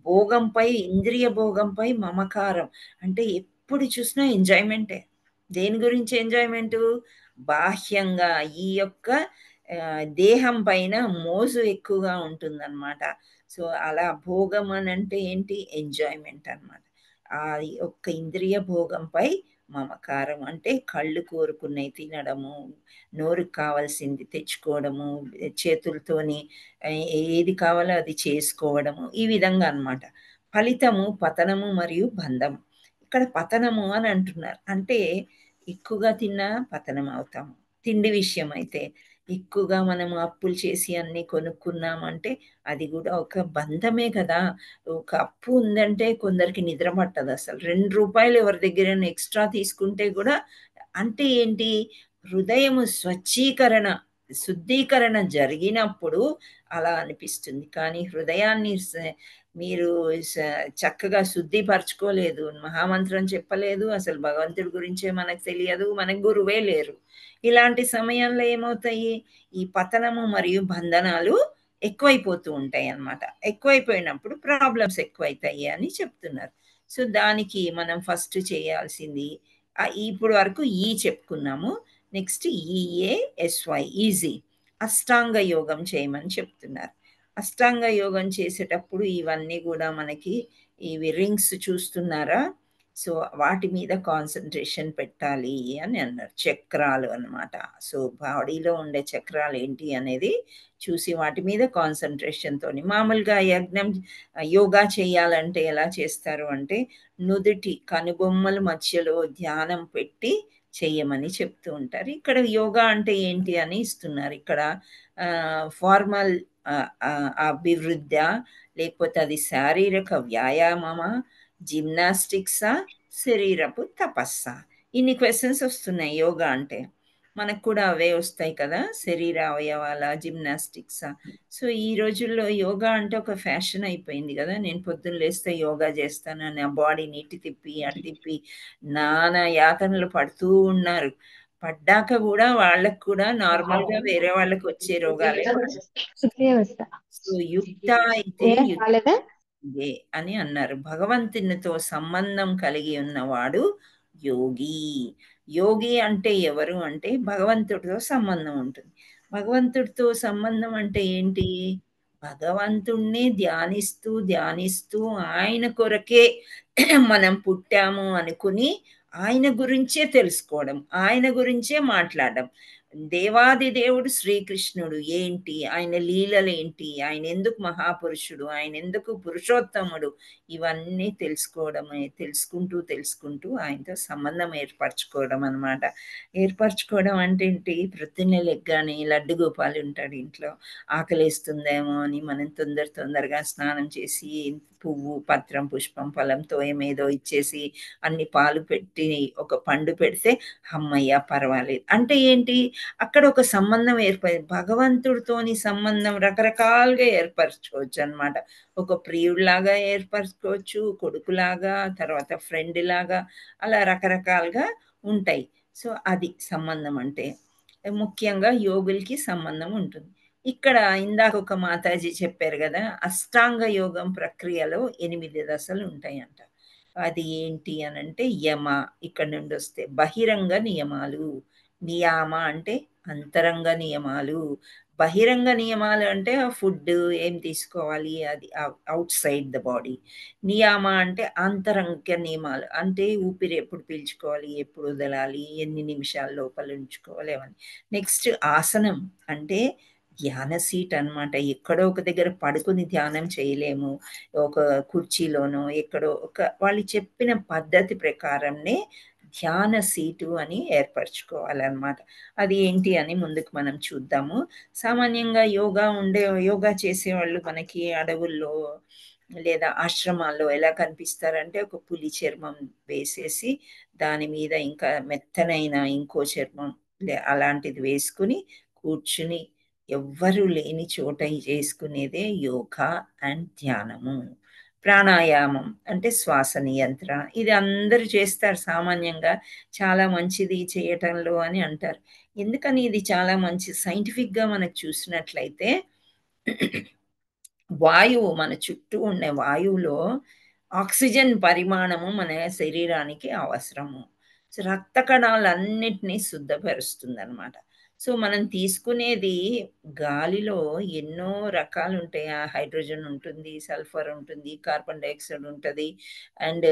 భోగంపై, ఇంద్రియ భోగంపై మమకారం అంటే ఎప్పుడు చూసినా ఎంజాయ్మెంటే. దేని గురించి ఎంజాయ్మెంటు? బాహ్యంగా ఈ యొక్క దేహం పైన మోజు ఎక్కువగా ఉంటుందన్నమాట. సో అలా భోగం అని అంటే ఏంటి? ఎంజాయ్మెంట్ అన్నమాట. ఆ యొక్క ఇంద్రియ భోగంపై మమకారం అంటే కళ్ళు కోరుకున్నవి తినడము, నోరుకు కావాల్సింది తెచ్చుకోవడము, చేతులతోని ఏది కావాలో అది చేసుకోవడము, ఈ విధంగా అన్నమాట. ఫలితము పతనము మరియు బంధం. ఇక్కడ పతనము అని అంటున్నారు అంటే ఎక్కువగా తిన్నా పతనం అవుతాము. తిండి విషయం అయితే ఎక్కువగా మనము అప్పులు చేసి అన్ని కొనుక్కున్నామంటే అది కూడా ఒక బంధమే కదా. ఒక అప్పు ఉందంటే కొందరికి నిద్ర పట్టదు అసలు. 2 రూపాయలు ఎవరి దగ్గర ఎక్స్ట్రా తీసుకుంటే కూడా, అంటే ఏంటి? హృదయము స్వచ్ఛీకరణ, శుద్ధీకరణ జరిగినప్పుడు అలా అనిపిస్తుంది. కానీ హృదయాన్ని మీరు చక్కగా శుద్ధిపరచుకోలేదు, మహామంత్రం చెప్పలేదు, అసలు భగవంతుడి గురించే మనకు తెలియదు, మనకు గురువే లేరు. ఇలాంటి సమయంలో ఏమవుతాయి? ఈ పతనము మరియు బంధనాలు ఎక్కువైపోతూ ఉంటాయి అన్నమాట. ఎక్కువైపోయినప్పుడు ప్రాబ్లమ్స్ ఎక్కువైతాయి అని చెప్తున్నారు. సో దానికి మనం ఫస్ట్ చేయాల్సింది, ఇప్పుడు వరకు ఈ చెప్పుకున్నాము. Next ఈఏఎస్వై, easy. అష్టాంగ యోగం చేయమని చెప్తున్నారు. అష్టాంగ యోగం చేసేటప్పుడు ఇవన్నీ కూడా మనకి ఇవి రింగ్స్ చూస్తున్నారా, సో వాటి మీద కాన్సన్ట్రేషన్ పెట్టాలి అని అన్నారు. చక్రాలు అన్నమాట. సో బాడీలో ఉండే చక్రాలు ఏంటి అనేది చూసి వాటి మీద కాన్సన్ట్రేషన్తోని మామూలుగా యోగా చేయాలంటే ఎలా చేస్తారు అంటే నుదుటి కనుబొమ్మల మధ్యలో ధ్యానం పెట్టి చెయ్యమని చెప్తూ ఉంటారు. ఇక్కడ యోగా అంటే ఏంటి అని ఇస్తున్నారు. ఇక్కడ ఫార్మల్ అభివృద్ధి, లేకపోతే అది శారీరక వ్యాయామమా, జిమ్నాస్టిక్సా, శరీరపు తపస్సా, ఇన్ని క్వశ్చన్స్ వస్తున్నాయి యోగా అంటే. మనకు కూడా అవే వస్తాయి కదా, శరీర అవయవాల జిమ్నాస్టిక్సా. సో ఈ రోజుల్లో యోగా అంటే ఒక ఫ్యాషన్ అయిపోయింది కదా. నేను పొద్దున్న లేస్తే యోగా చేస్తాను అని ఆ బాడీని ఇటు తిప్పి అటు తిప్పి నానా యాతనలు పడుతూ ఉన్నారు. పడ్డాక కూడా వాళ్ళకు కూడా నార్మల్గా వేరే వాళ్ళకి వచ్చే రోగాలే. సో యుక్త అయితే యుక్తే అని అన్నారు. భగవంతునితో సంబంధం కలిగి ఉన్నవాడు యోగి. యోగి అంటే ఎవరు అంటే భగవంతుడితో సంబంధం ఉంటుంది. భగవంతుడితో సంబంధం అంటే ఏంటి? భగవంతుణ్ణి ధ్యానిస్తూ ధ్యానిస్తూ ఆయన కొరకే మనం పుట్టాము అనుకుని ఆయన గురించే తెలుసుకోవడం, ఆయన గురించే మాట్లాడడం. దేవాది దేవుడు శ్రీకృష్ణుడు ఏంటి, ఆయన లీలలు ఏంటి, ఆయన ఎందుకు మహాపురుషుడు, ఆయన ఎందుకు పురుషోత్తముడు, ఇవన్నీ తెలుసుకుంటూ ఆయనతో సంబంధం ఏర్పరచుకోవడం అన్నమాట. ఏర్పరచుకోవడం అంటే ఏంటి? ప్రొద్దున్నే లెగ్గానే లడ్డు గోపాలు ఉంటాడు ఇంట్లో, ఆకలేస్తుందేమో అని మనం తొందరగా స్నానం చేసి పువ్వు, పత్రం, పుష్పం, ఫలంతో ఏమేదో ఇచ్చేసి అన్ని పాలు పెట్టి ఒక పండు పెడితే అమ్మయ్య పర్వాలేదు అంటే ఏంటి? అక్కడ ఒక సంబంధం ఏర్పడింది. భగవంతుడితోని సంబంధం రకరకాలుగా ఏర్పరచుకోవచ్చు అన్నమాట. ఒక ప్రియుడిలాగా ఏర్పరచుకోవచ్చు, కొడుకులాగా, తర్వాత ఫ్రెండ్ లాగా, అలా రకరకాలుగా ఉంటాయి. సో అది సంబంధం అంటే. ముఖ్యంగా యోగులకి సంబంధం ఉంటుంది. ఇక్కడ ఇందాక ఒక మాతాజీ చెప్పారు కదా, అష్టాంగ యోగం ప్రక్రియలో 8 దశలు ఉంటాయంట. అది ఏంటి అని అంటే యమ, ఇక్కడ నుండి వస్తే బహిరంగ నియమాలు. నియామ అంటే అంతరంగ నియమాలు. బహిరంగ నియమాలు అంటే ఫుడ్ ఏం తీసుకోవాలి, అది అవుట్ సైడ్ ద బాడీ. నియామ అంటే అంతరంగ నియమాలు, అంటే ఊపిరి ఎప్పుడు పీల్చుకోవాలి, ఎప్పుడు వదలాలి, ఎన్ని నిమిషాల లోపల ఉంచుకోవాలి అవన్నీ. నెక్స్ట్ ఆసనం అంటే ధ్యాన సీట్ అన్నమాట. ఎక్కడో ఒక దగ్గర పడుకుని ధ్యానం చేయలేము, ఒక కుర్చీలోనో ఎక్కడో వాళ్ళు చెప్పిన పద్ధతి ప్రకారంనే ధ్యాన సీటు అని ఏర్పరచుకోవాలన్నమాట. అది ఏంటి అని ముందుకు మనం చూద్దాము. సామాన్యంగా యోగా చేసేవాళ్ళు మనకి అడవుల్లో లేదా ఆశ్రమాల్లో ఎలా కనిపిస్తారంటే ఒక పులి చర్మం వేసేసి దాని మీద ఇంకా మెత్తనైన ఇంకో చర్మం అలాంటిది వేసుకుని కూర్చుని ఎవ్వరు లేని చోట చేసుకునేదే యోగా అండ్ ధ్యానము. ప్రాణాయామం అంటే శ్వాస నియంత్రణ. ఇది అందరూ చేస్తారు సామాన్యంగా, చాలా మంచిది చేయటంలో అని అంటారు. ఎందుకని ఇది చాలా మంచి? సైంటిఫిక్గా మనకు చూసినట్లయితే వాయువు, మన చుట్టూ ఉండే వాయువులో ఆక్సిజన్ పరిమాణము మన శరీరానికి అవసరము. సో రక్త కణాలన్నిటినీ శుద్ధపరుస్తుంది అనమాట. సో మనం తీసుకునేది గాలిలో ఎన్నో రకాలు ఉంటాయి. హైడ్రోజన్ ఉంటుంది, సల్ఫర్ ఉంటుంది, కార్బన్ డైఆక్సైడ్ ఉంటుంది, అండ్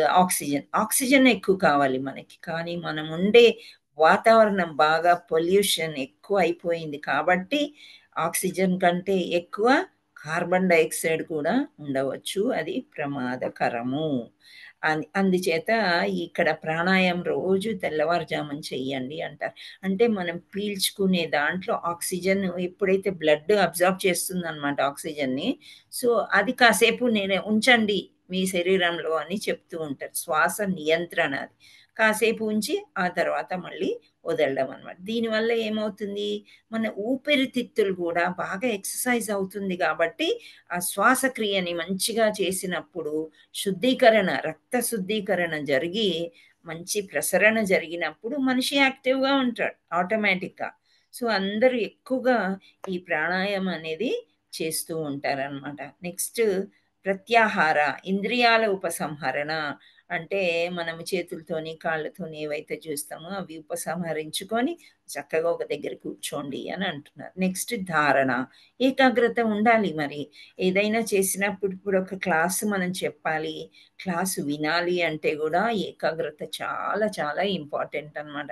ఆక్సిజన్ ఎక్కువ కావాలి మనకి. కానీ మనం ఉండే వాతావరణం బాగా పొల్యూషన్ ఎక్కువ అయిపోయింది కాబట్టి ఆక్సిజన్ కంటే ఎక్కువ కార్బన్ డైఆక్సైడ్ కూడా ఉండవచ్చు, అది ప్రమాదకరము. అందుచేత ఇక్కడ ప్రాణాయామం రోజు తెల్లవారుజామున చెయ్యండి అంటారు. అంటే మనం పీల్చుకునే దాంట్లో ఆక్సిజన్ ఎప్పుడైతే బ్లడ్ అబ్జర్వ్ చేస్తుంది అనమాట ఆక్సిజన్ని, సో అది కాసేపు ఉంచండి మీ శరీరంలో అని చెప్తూ ఉంటారు. శ్వాస నియంత్రణ అది కాసేపు ఉంచి ఆ తర్వాత మళ్ళీ వదలడం అనమాట. దీనివల్ల ఏమవుతుంది, మన ఊపిరితిత్తులు కూడా బాగా ఎక్సర్సైజ్ అవుతుంది కాబట్టి ఆ శ్వాసక్రియని మంచిగా చేసినప్పుడు రక్త శుద్ధీకరణ జరిగి మంచి ప్రసరణ జరిగినప్పుడు మనిషి యాక్టివ్గా ఉంటాడు ఆటోమేటిక్గా. సో అందరూ ఎక్కువగా ఈ ప్రాణాయామం అనేది చేస్తూ ఉంటారనమాట. నెక్స్ట్ ప్రత్యాహార, ఇంద్రియాల ఉపసంహరణ అంటే మనము చేతులతోని కాళ్ళతోని ఏవైతే చూస్తామో అవి ఉపసంహరించుకొని చక్కగా ఒక దగ్గర కూర్చోండి అని అంటున్నారు. నెక్స్ట్ ధారణ, ఏకాగ్రత ఉండాలి. మరి ఏదైనా చేసినప్పుడు ఇప్పుడు ఒక క్లాసు మనం చెప్పాలి, క్లాసు వినాలి అంటే కూడా ఏకాగ్రత చాలా చాలా ఇంపార్టెంట్ అన్నమాట.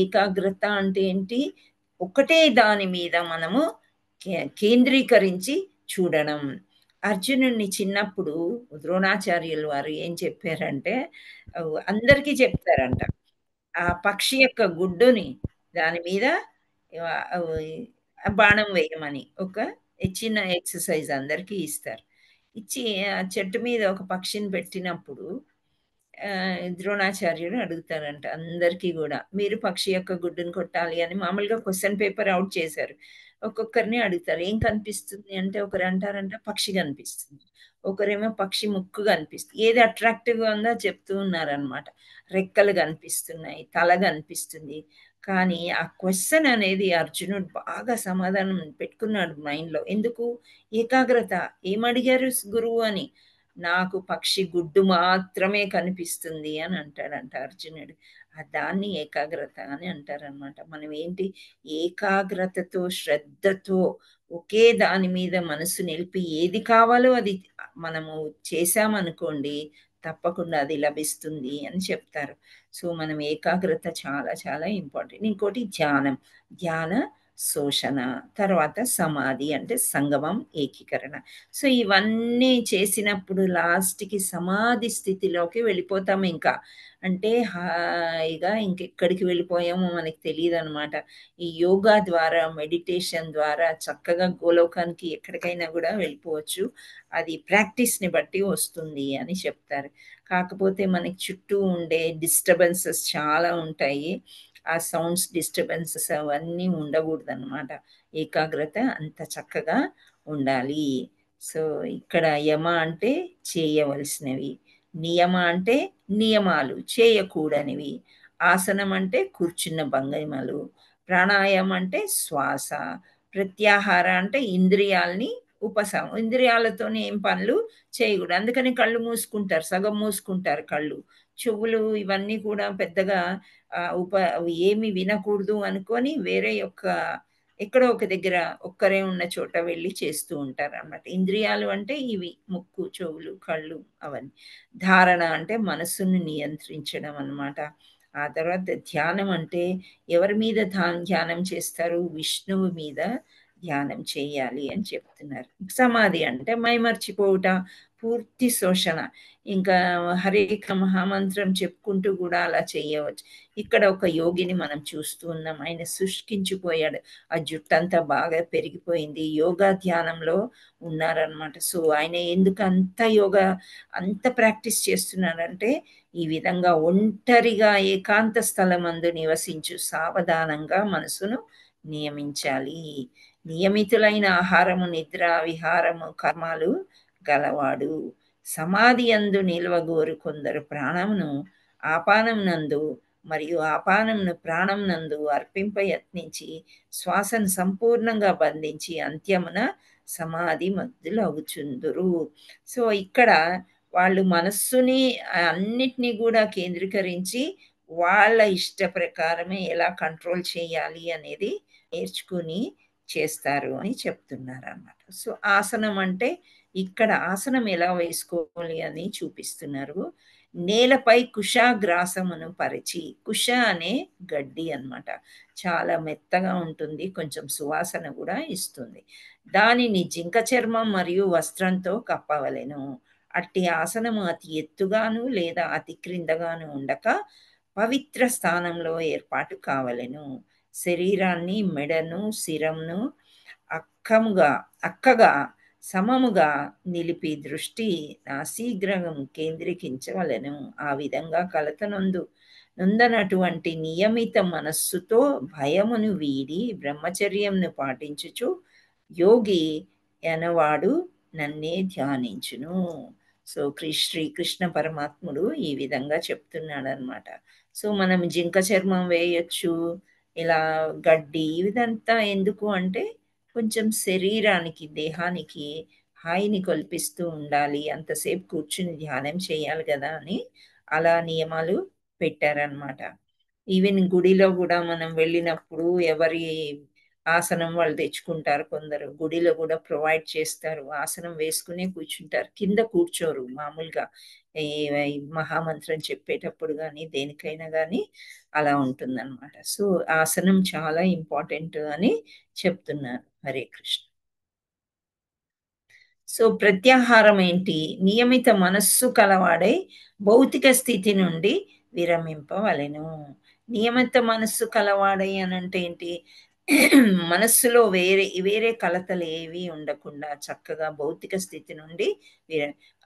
ఏకాగ్రత అంటే ఏంటి? ఒకటే దాని మీద మనము కేంద్రీకరించి చూడడం. అర్జునుడిని చిన్నప్పుడు ద్రోణాచార్యులు వారు ఏం చెప్పారంటే, అందరికీ చెప్తారంట, ఆ పక్షి యొక్క గుడ్డుని దాని మీద బాణం వేయమని ఒక చిన్న ఎక్సర్సైజ్ అందరికీ ఇస్తారు. ఇచ్చి ఆ చెట్టు మీద ఒక పక్షిని పెట్టినప్పుడు ద్రోణాచార్యుడు అడుగుతారంట అందరికీ కూడా, మీరు పక్షి యొక్క గుడ్డుని కొట్టాలి అని మామూలుగా క్వశ్చన్ పేపర్ అవుట్ చేశారు. ఒక్కొక్కరిని అడుగుతారు, ఏం కనిపిస్తుంది అంటే ఒకరు అంటారంట పక్షి కనిపిస్తుంది, ఒకరేమో పక్షి ముక్కు కనిపిస్తుంది, ఏది అట్రాక్టివ్గా ఉందో చెప్తూ ఉన్నారనమాట. రెక్కలు కనిపిస్తున్నాయి, తల కనిపిస్తుంది. కానీ ఆ క్వశ్చన్ అనేది అర్జునుడు బాగా సమాధానం పెట్టుకున్నాడు మైండ్లో. ఎందుకు? ఏకాగ్రత. ఏమడిగారు గురువు అని? నాకు పక్షి గుడ్డు మాత్రమే కనిపిస్తుంది అని అంటాడంట అర్జునుడు. దాన్ని ఏకాగ్రత అని అంటారనమాట. మనం ఏంటి, ఏకాగ్రతతో శ్రద్ధతో ఒకే దాని మీద మనసు నిలిపి ఏది కావాలో అది మనము చేశామనుకోండి, తప్పకుండా అది లభిస్తుంది అని చెప్తారు. సో మనం ఏకాగ్రత చాలా చాలా ఇంపార్టెంట్. ఇంకోటి ధ్యానం, ధ్యాన శోషణ, తర్వాత సమాధి అంటే సంగమం, ఏకీకరణ. సో ఇవన్నీ చేసినప్పుడు లాస్ట్కి సమాధి స్థితిలోకి వెళ్ళిపోతాము. ఇంకా అంటే హాయిగా ఇంకెక్కడికి వెళ్ళిపోయామో మనకి తెలియదు అనమాట. ఈ యోగా ద్వారా, మెడిటేషన్ ద్వారా చక్కగా గోలోకానికి ఎక్కడికైనా కూడా వెళ్ళిపోవచ్చు. అది ప్రాక్టీస్ని బట్టి వస్తుంది అని చెప్తారు. కాకపోతే మనకి చుట్టూ ఉండే డిస్టర్బెన్సెస్ చాలా ఉంటాయి. ఆ సౌండ్స్ డిస్టర్బెన్సెస్ అవన్నీ ఉండకూడదు అనమాట. ఏకాగ్రత అంత చక్కగా ఉండాలి. సో ఇక్కడ యమ అంటే చేయవలసినవి, నియమ అంటే నియమాలు చేయకూడనివి, ఆసనం అంటే కూర్చున్న భంగిమలు, ప్రాణాయామం అంటే శ్వాస, ప్రత్యాహార అంటే ఇంద్రియాల్ని ఇంద్రియాలతోనే ఏం పనులు చేయకూడదు. అందుకని కళ్ళు మూసుకుంటారు, సగం మూసుకుంటారు కళ్ళు, చెవులు ఇవన్నీ కూడా పెద్దగా ఏమి వినకూడదు అనుకొని వేరే యొక్క ఎక్కడో ఒక దగ్గర ఒక్కరే ఉన్న చోట వెళ్ళి చేస్తూ ఉంటారు అన్నమాట. ఇంద్రియాలు అంటే ఇవి ముక్కు, చెవులు, కళ్ళు అవన్నీ. ధారణ అంటే మనస్సును నియంత్రించడం అన్నమాట. ఆ తర్వాత ధ్యానం అంటే ఎవరి మీద ధ్యానం చేస్తారు? విష్ణువు మీద ధ్యానం చేయాలి అని చెప్తున్నారు. సమాధి అంటే మైమర్చిపోవుట, పూర్తి శోషణ. ఇంకా హరే మహామంత్రం చెప్పుకుంటూ కూడా అలా చేయవచ్చు. ఇక్కడ ఒక యోగిని మనం చూస్తూ ఉన్నాం, ఆయన శుష్కించిపోయాడు, ఆ జుట్టంతా బాగా పెరిగిపోయింది, యోగా ధ్యానంలో ఉన్నారనమాట. సో ఆయన ఎందుకు అంత ప్రాక్టీస్ చేస్తున్నాడంటే, ఈ విధంగా ఒంటరిగా ఏకాంత స్థలమందు నివసించు సావధానంగా మనసును నియమించాలి. నియమితులైన ఆహారము, నిద్ర, విహారము, కర్మాలు గలవాడు. సమాధి యందు నిల్వగోరు కొందరు ప్రాణమును ఆపానం నందు మరియు ఆపానంను ప్రాణం నందు అర్పింప యత్నించి శ్వాసను సంపూర్ణంగా బంధించి అంత్యమున సమాధి మగ్ధులగుచుందురు. సో ఇక్కడ వాళ్ళు మనస్సుని అన్నిటినీ కూడా కేంద్రీకరించి వాళ్ళ ఇష్ట ప్రకారమే ఎలా కంట్రోల్ చేయాలి అనేది నేర్చుకుని చేస్తారు అని చెప్తున్నారు అన్నమాట. సో ఆసనం అంటే ఇక్కడ ఆసనం ఎలా వేసుకోవాలి అని చూపిస్తున్నారు. నేలపై కుశాగ్రాసమును పరిచి, కుశ అనే గడ్డి అన్నమాట, చాలా మెత్తగా ఉంటుంది, కొంచెం సువాసన కూడా ఇస్తుంది. దానిని జింక చర్మం మరియు వస్త్రంతో కప్పవలెను. అట్టి ఆసనము అతి ఎత్తుగాను లేదా అతి క్రిందగాను ఉండక పవిత్ర స్థానంలో ఏర్పాటు కావలెను. శరీరాన్ని, మెడను, శిరంను అక్కగా సమముగా నిలిపి దృష్టి నాసీగ్రహం కేంద్రీకరించవలెను. ఆ విధంగా కలత నొందనటువంటి నియమిత మనస్సుతో భయమును వీడి బ్రహ్మచర్యంను పాటించుచు యోగి అనవాడు నన్నే ధ్యానించును. సో శ్రీకృష్ణ పరమాత్ముడు ఈ విధంగా చెప్తున్నాడు అనమాట. సో మనం జింక చర్మం వేయొచ్చు, ఇలా గడ్డి, ఇదంతా ఎందుకు అంటే కొంచెం శరీరానికి, దేహానికి హాయిని కల్పిస్తూ ఉండాలి, అంతసేపు కూర్చుని ధ్యానం చేయాలి కదా అని అలా నియమాలు పెట్టారనమాట. ఈవెన్ గుడిలో కూడా మనం వెళ్ళినప్పుడు ఎవరి ఆసనం వాళ్ళు తెచ్చుకుంటారు. కొందరు గుడిలో కూడా ప్రొవైడ్ చేస్తారు, ఆసనం వేసుకునే కూర్చుంటారు, కింద కూర్చోరు మామూలుగా. ఈ ఈ మహామంత్రం చెప్పేటప్పుడు కానీ దేనికైనా కానీ అలా ఉంటుందన్నమాట. సో ఆసనం చాలా ఇంపార్టెంట్ అని చెప్తున్నారు. హరే కృష్ణ. సో ప్రత్యాహారం ఏంటి? నియమిత మనస్సు కలవాడై భౌతిక స్థితి నుండి విరమింపవలెను. నియమిత మనస్సు కలవాడై అని అంటే ఏంటి? మనస్సులో వేరే వేరే కలతలు ఏవి ఉండకుండా చక్కగా భౌతిక స్థితి నుండి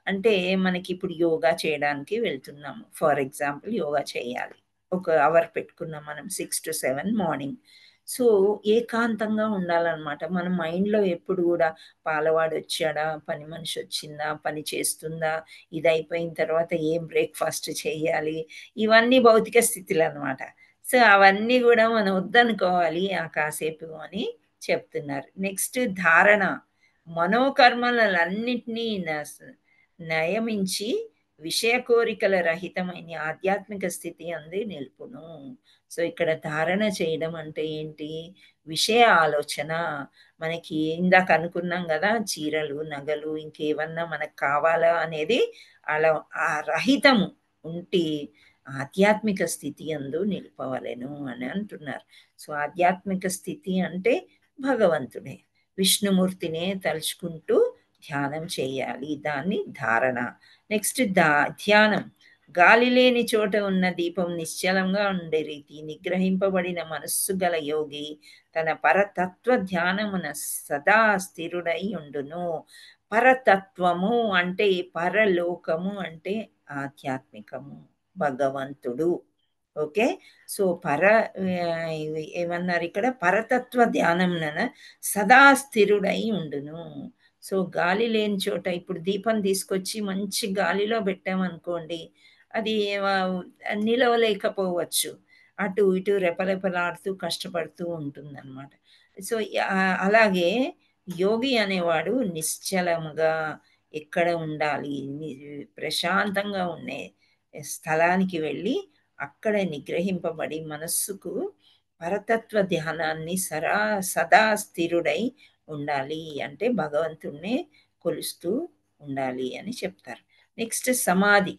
అంటే మనకి ఇప్పుడు యోగా చేయడానికి వెళ్తున్నాము. ఫర్ ఎగ్జాంపుల్ యోగా చేయాలి, ఒక అవర్ పెట్టుకున్నాం మనం 6 to 7 మార్నింగ్. సో ఏకాంతంగా ఉండాలన్నమాట. మన మైండ్లో ఎప్పుడు కూడా పాలవాడు వచ్చాడా, పని మనిషి వచ్చిందా, పని చేస్తుందా, ఇది అయిపోయిన తర్వాత ఏం బ్రేక్ఫాస్ట్ చేయాలి, ఇవన్నీ భౌతిక స్థితులు అనమాట. సో అవన్నీ కూడా మనం వద్దనుకోవాలి ఆ కాసేపు అని చెప్తున్నారు. నెక్స్ట్ ధారణ, మనోకర్మలన్నింటినీ నయమించి విషయ కోరికల రహితమైన ఆధ్యాత్మిక స్థితి అంది నిలుపును. సో ఇక్కడ ధారణ చేయడం అంటే ఏంటి? విషయ ఆలోచన. మనకి ఇందాక అనుకున్నాం కదా, చీరలు, నగలు, ఇంకేమన్నా మనకు కావాలా అనేది అలా ఆ రహితము ఉంటి ఆధ్యాత్మిక స్థితి అందు నిలుపవలెను అని అంటున్నారు. సో ఆధ్యాత్మిక స్థితి అంటే భగవంతుడే, విష్ణుమూర్తినే తలుచుకుంటూ ధ్యానం చేయాలి, దాన్ని ధారణ. నెక్స్ట్ ధ్యానం, గాలి లేని చోట ఉన్న దీపం నిశ్చలంగా ఉండే రీతి నిగ్రహింపబడిన మనస్సు గల యోగి తన పరతత్వ ధ్యానమున సదా స్థిరుడై ఉండును. పరతత్వము అంటే పరలోకము అంటే ఆధ్యాత్మికము, భగవంతుడు. ఓకే, సో ఏమన్నారు ఇక్కడ? పరతత్వ ధ్యానమున సదా స్థిరుడై ఉండును. సో గాలి లేని చోట ఇప్పుడు దీపం తీసుకొచ్చి మంచి గాలిలో పెట్టామనుకోండి, అది నిలవలేకపోవచ్చు, అటు ఇటు రెపరెపలాడుతూ కష్టపడుతూ ఉంటుందన్నమాట. సో అలాగే యోగి అనేవాడు నిశ్చలముగా ఎక్కడ ఉండాలి, ప్రశాంతంగా ఉండే స్థలానికి వెళ్ళి అక్కడ నిగ్రహింపబడి మనస్సుకు పరతత్వ ధ్యానాన్ని సదా స్థిరుడై ఉండాలి, అంటే భగవంతుణ్ణి కొలుస్తూ ఉండాలి అని చెప్తారు. నెక్స్ట్ సమాధి,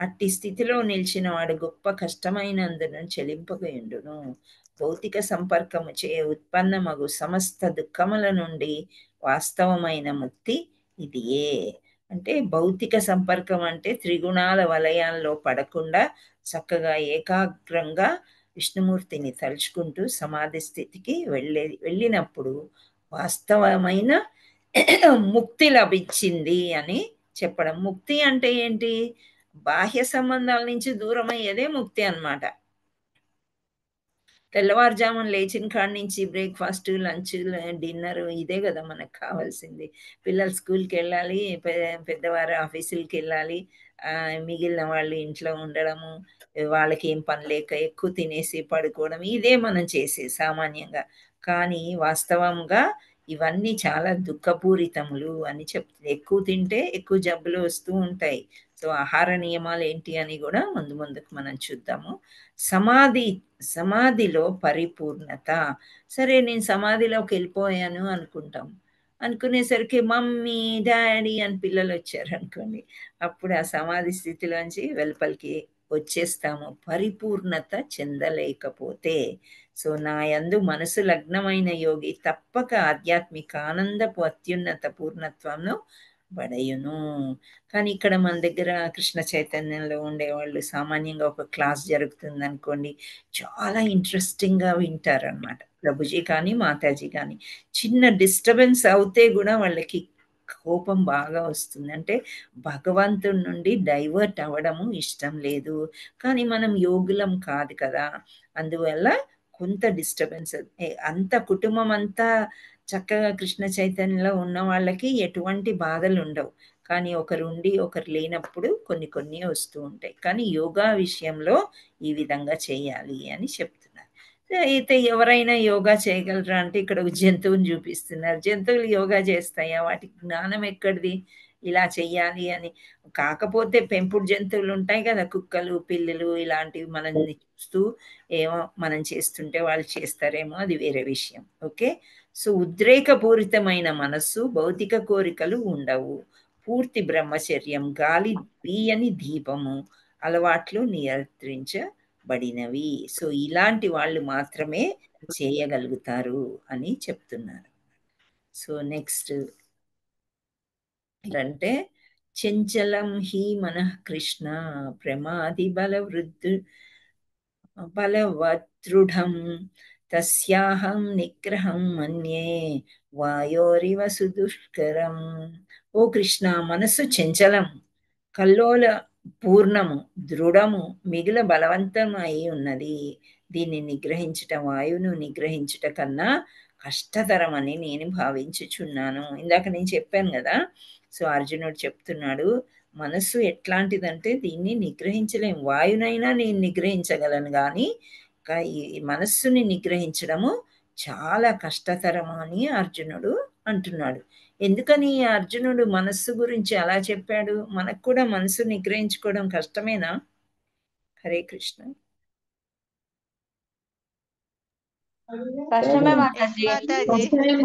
అట్టి స్థితిలో నిలిచిన వాడు గొప్ప కష్టమైనందున చెలింపగయుండును. భౌతిక సంపర్కము చే ఉత్పన్నమగు సమస్త దుఃఖముల నుండి వాస్తవమైన ముక్తి ఇదియే. అంటే భౌతిక సంపర్కం అంటే త్రిగుణాల వలయాల్లో పడకుండా చక్కగా ఏకాగ్రంగా విష్ణుమూర్తిని తలుచుకుంటూ సమాధి స్థితికి వెళ్ళినప్పుడు వాస్తవమైన ముక్తి లభించింది అని చెప్పడం. ముక్తి అంటే ఏంటి? బాహ్య సంబంధాల నుంచి దూరం అయ్యేదే ముక్తి అన్నమాట. తెల్లవారుజామున లేచిన కాడి నుంచి బ్రేక్ఫాస్ట్, లంచ్, డిన్నర్ ఇదే కదా మనకు కావాల్సింది. పిల్లలు స్కూల్కి వెళ్ళాలి, పెద్దవారు ఆఫీసులకి వెళ్ళాలి, మిగిలిన వాళ్ళు ఇంట్లో ఉండడము, వాళ్ళకి ఏం పని లేక ఎక్కువ తినేసి పడుకోవడం, ఇదే మనం చేసే సామాన్యంగా. కానీ వాస్తవంగా ఇవన్నీ చాలా దుఃఖపూరితములు అని చెప్తుంది. ఎక్కువ తింటే ఎక్కువ జబ్బులు వస్తూ ఉంటాయి. సో ఆహార నియమాలు ఏంటి అని కూడా ముందుకు మనం చూద్దాము. సమాధిలో పరిపూర్ణత. సరే నేను సమాధిలోకి వెళ్ళిపోయాను అనుకుంటాం, అనుకునేసరికి మమ్మీ డాడీ అని పిల్లలు వచ్చారు అనుకోండి, అప్పుడు ఆ సమాధి స్థితిలోంచి వెలుపలికి వచ్చేస్తాము, పరిపూర్ణత చెందలేకపోతే. సో నా యందు మనసు లగ్నమైన యోగి తప్పక ఆధ్యాత్మిక ఆనందపు అత్యున్నత పూర్ణత్వంను పడయును. కానీ ఇక్కడ మన దగ్గర కృష్ణ చైతన్యంలో ఉండేవాళ్ళు సామాన్యంగా ఒక క్లాస్ జరుగుతుంది అనుకోండి, చాలా ఇంట్రెస్టింగ్గా వింటారు అనమాట. ప్రభుజీ కానీ మాతాజీ కానీ చిన్న డిస్టర్బెన్స్ అవుతే కూడా వాళ్ళకి కోపం బాగా వస్తుంది. అంటే భగవంతుడి నుండి డైవర్ట్ అవ్వడము ఇష్టం లేదు. కానీ మనం యోగులం కాదు కదా, అందువల్ల కొంత డిస్టర్బెన్స్. అంత కుటుంబం అంతా చక్కగా కృష్ణ చైతన్యంలో ఉన్న వాళ్ళకి ఎటువంటి బాధలు ఉండవు. కానీ ఒకరు ఉండి ఒకరు లేనప్పుడు కొన్ని వస్తూ ఉంటాయి. కానీ యోగా విషయంలో ఈ విధంగా చేయాలి అని చెప్తున్నారు. అయితే ఎవరైనా యోగా చేయగలరా అంటే ఇక్కడ ఒక జంతువుని చూపిస్తున్నారు. జంతువులు యోగా చేస్తాయా? వాటికి జ్ఞానం ఎక్కడిది? ఇలా చెయ్యాలి అని. కాకపోతే పెంపుడు జంతువులు ఉంటాయి కదా, కుక్కలు, పిల్లులు ఇలాంటివి మనల్ని చూస్తూ ఏమో మనం చేస్తుంటే వాళ్ళు చేస్తారేమో, అది వేరే విషయం. ఓకే. సో ఉద్రేకపూరితమైన మనస్సు, భౌతిక కోరికలు ఉండవు. పూర్తి బ్రహ్మచర్యం, గాలి తీయని దీపము, అలవాట్లు నియంత్రించబడినవి. సో ఇలాంటి వాళ్ళు మాత్రమే చేయగలుగుతారు అని చెప్తున్నారు. సో నెక్స్ట్ అంటే చంచలం హి మనః కృష్ణ ప్రమాది బలవదృఢం తస్యాహం నిగ్రహం మన్యే వాయోరివ సుదుష్కరం. ఓ కృష్ణ, మనస్సు చంచలం, కల్లోల పూర్ణము, దృఢము, మిగుల బలవంతం అయి ఉన్నది. దీన్ని నిగ్రహించుట, వాయువును నిగ్రహించుట కన్నా కష్టతరమని నేను భావించుచున్నాను. ఇందాక నేను చెప్పాను కదా. సో అర్జునుడు చెప్తున్నాడు, మనస్సు ఎట్లాంటిదంటే దీన్ని నిగ్రహించలేం. వాయునైనా నేను నిగ్రహించగలను, కానీ ఈ మనస్సుని నిగ్రహించడము చాలా కష్టతరం అని అర్జునుడు అంటున్నాడు. ఎందుకని అర్జునుడు మనస్సు గురించి అలా చెప్పాడు? మనకు కూడా మనసు నిగ్రహించుకోవడం కష్టమేనా? హరే కృష్ణ. కష్టమే ఎస్ మాతాజీ.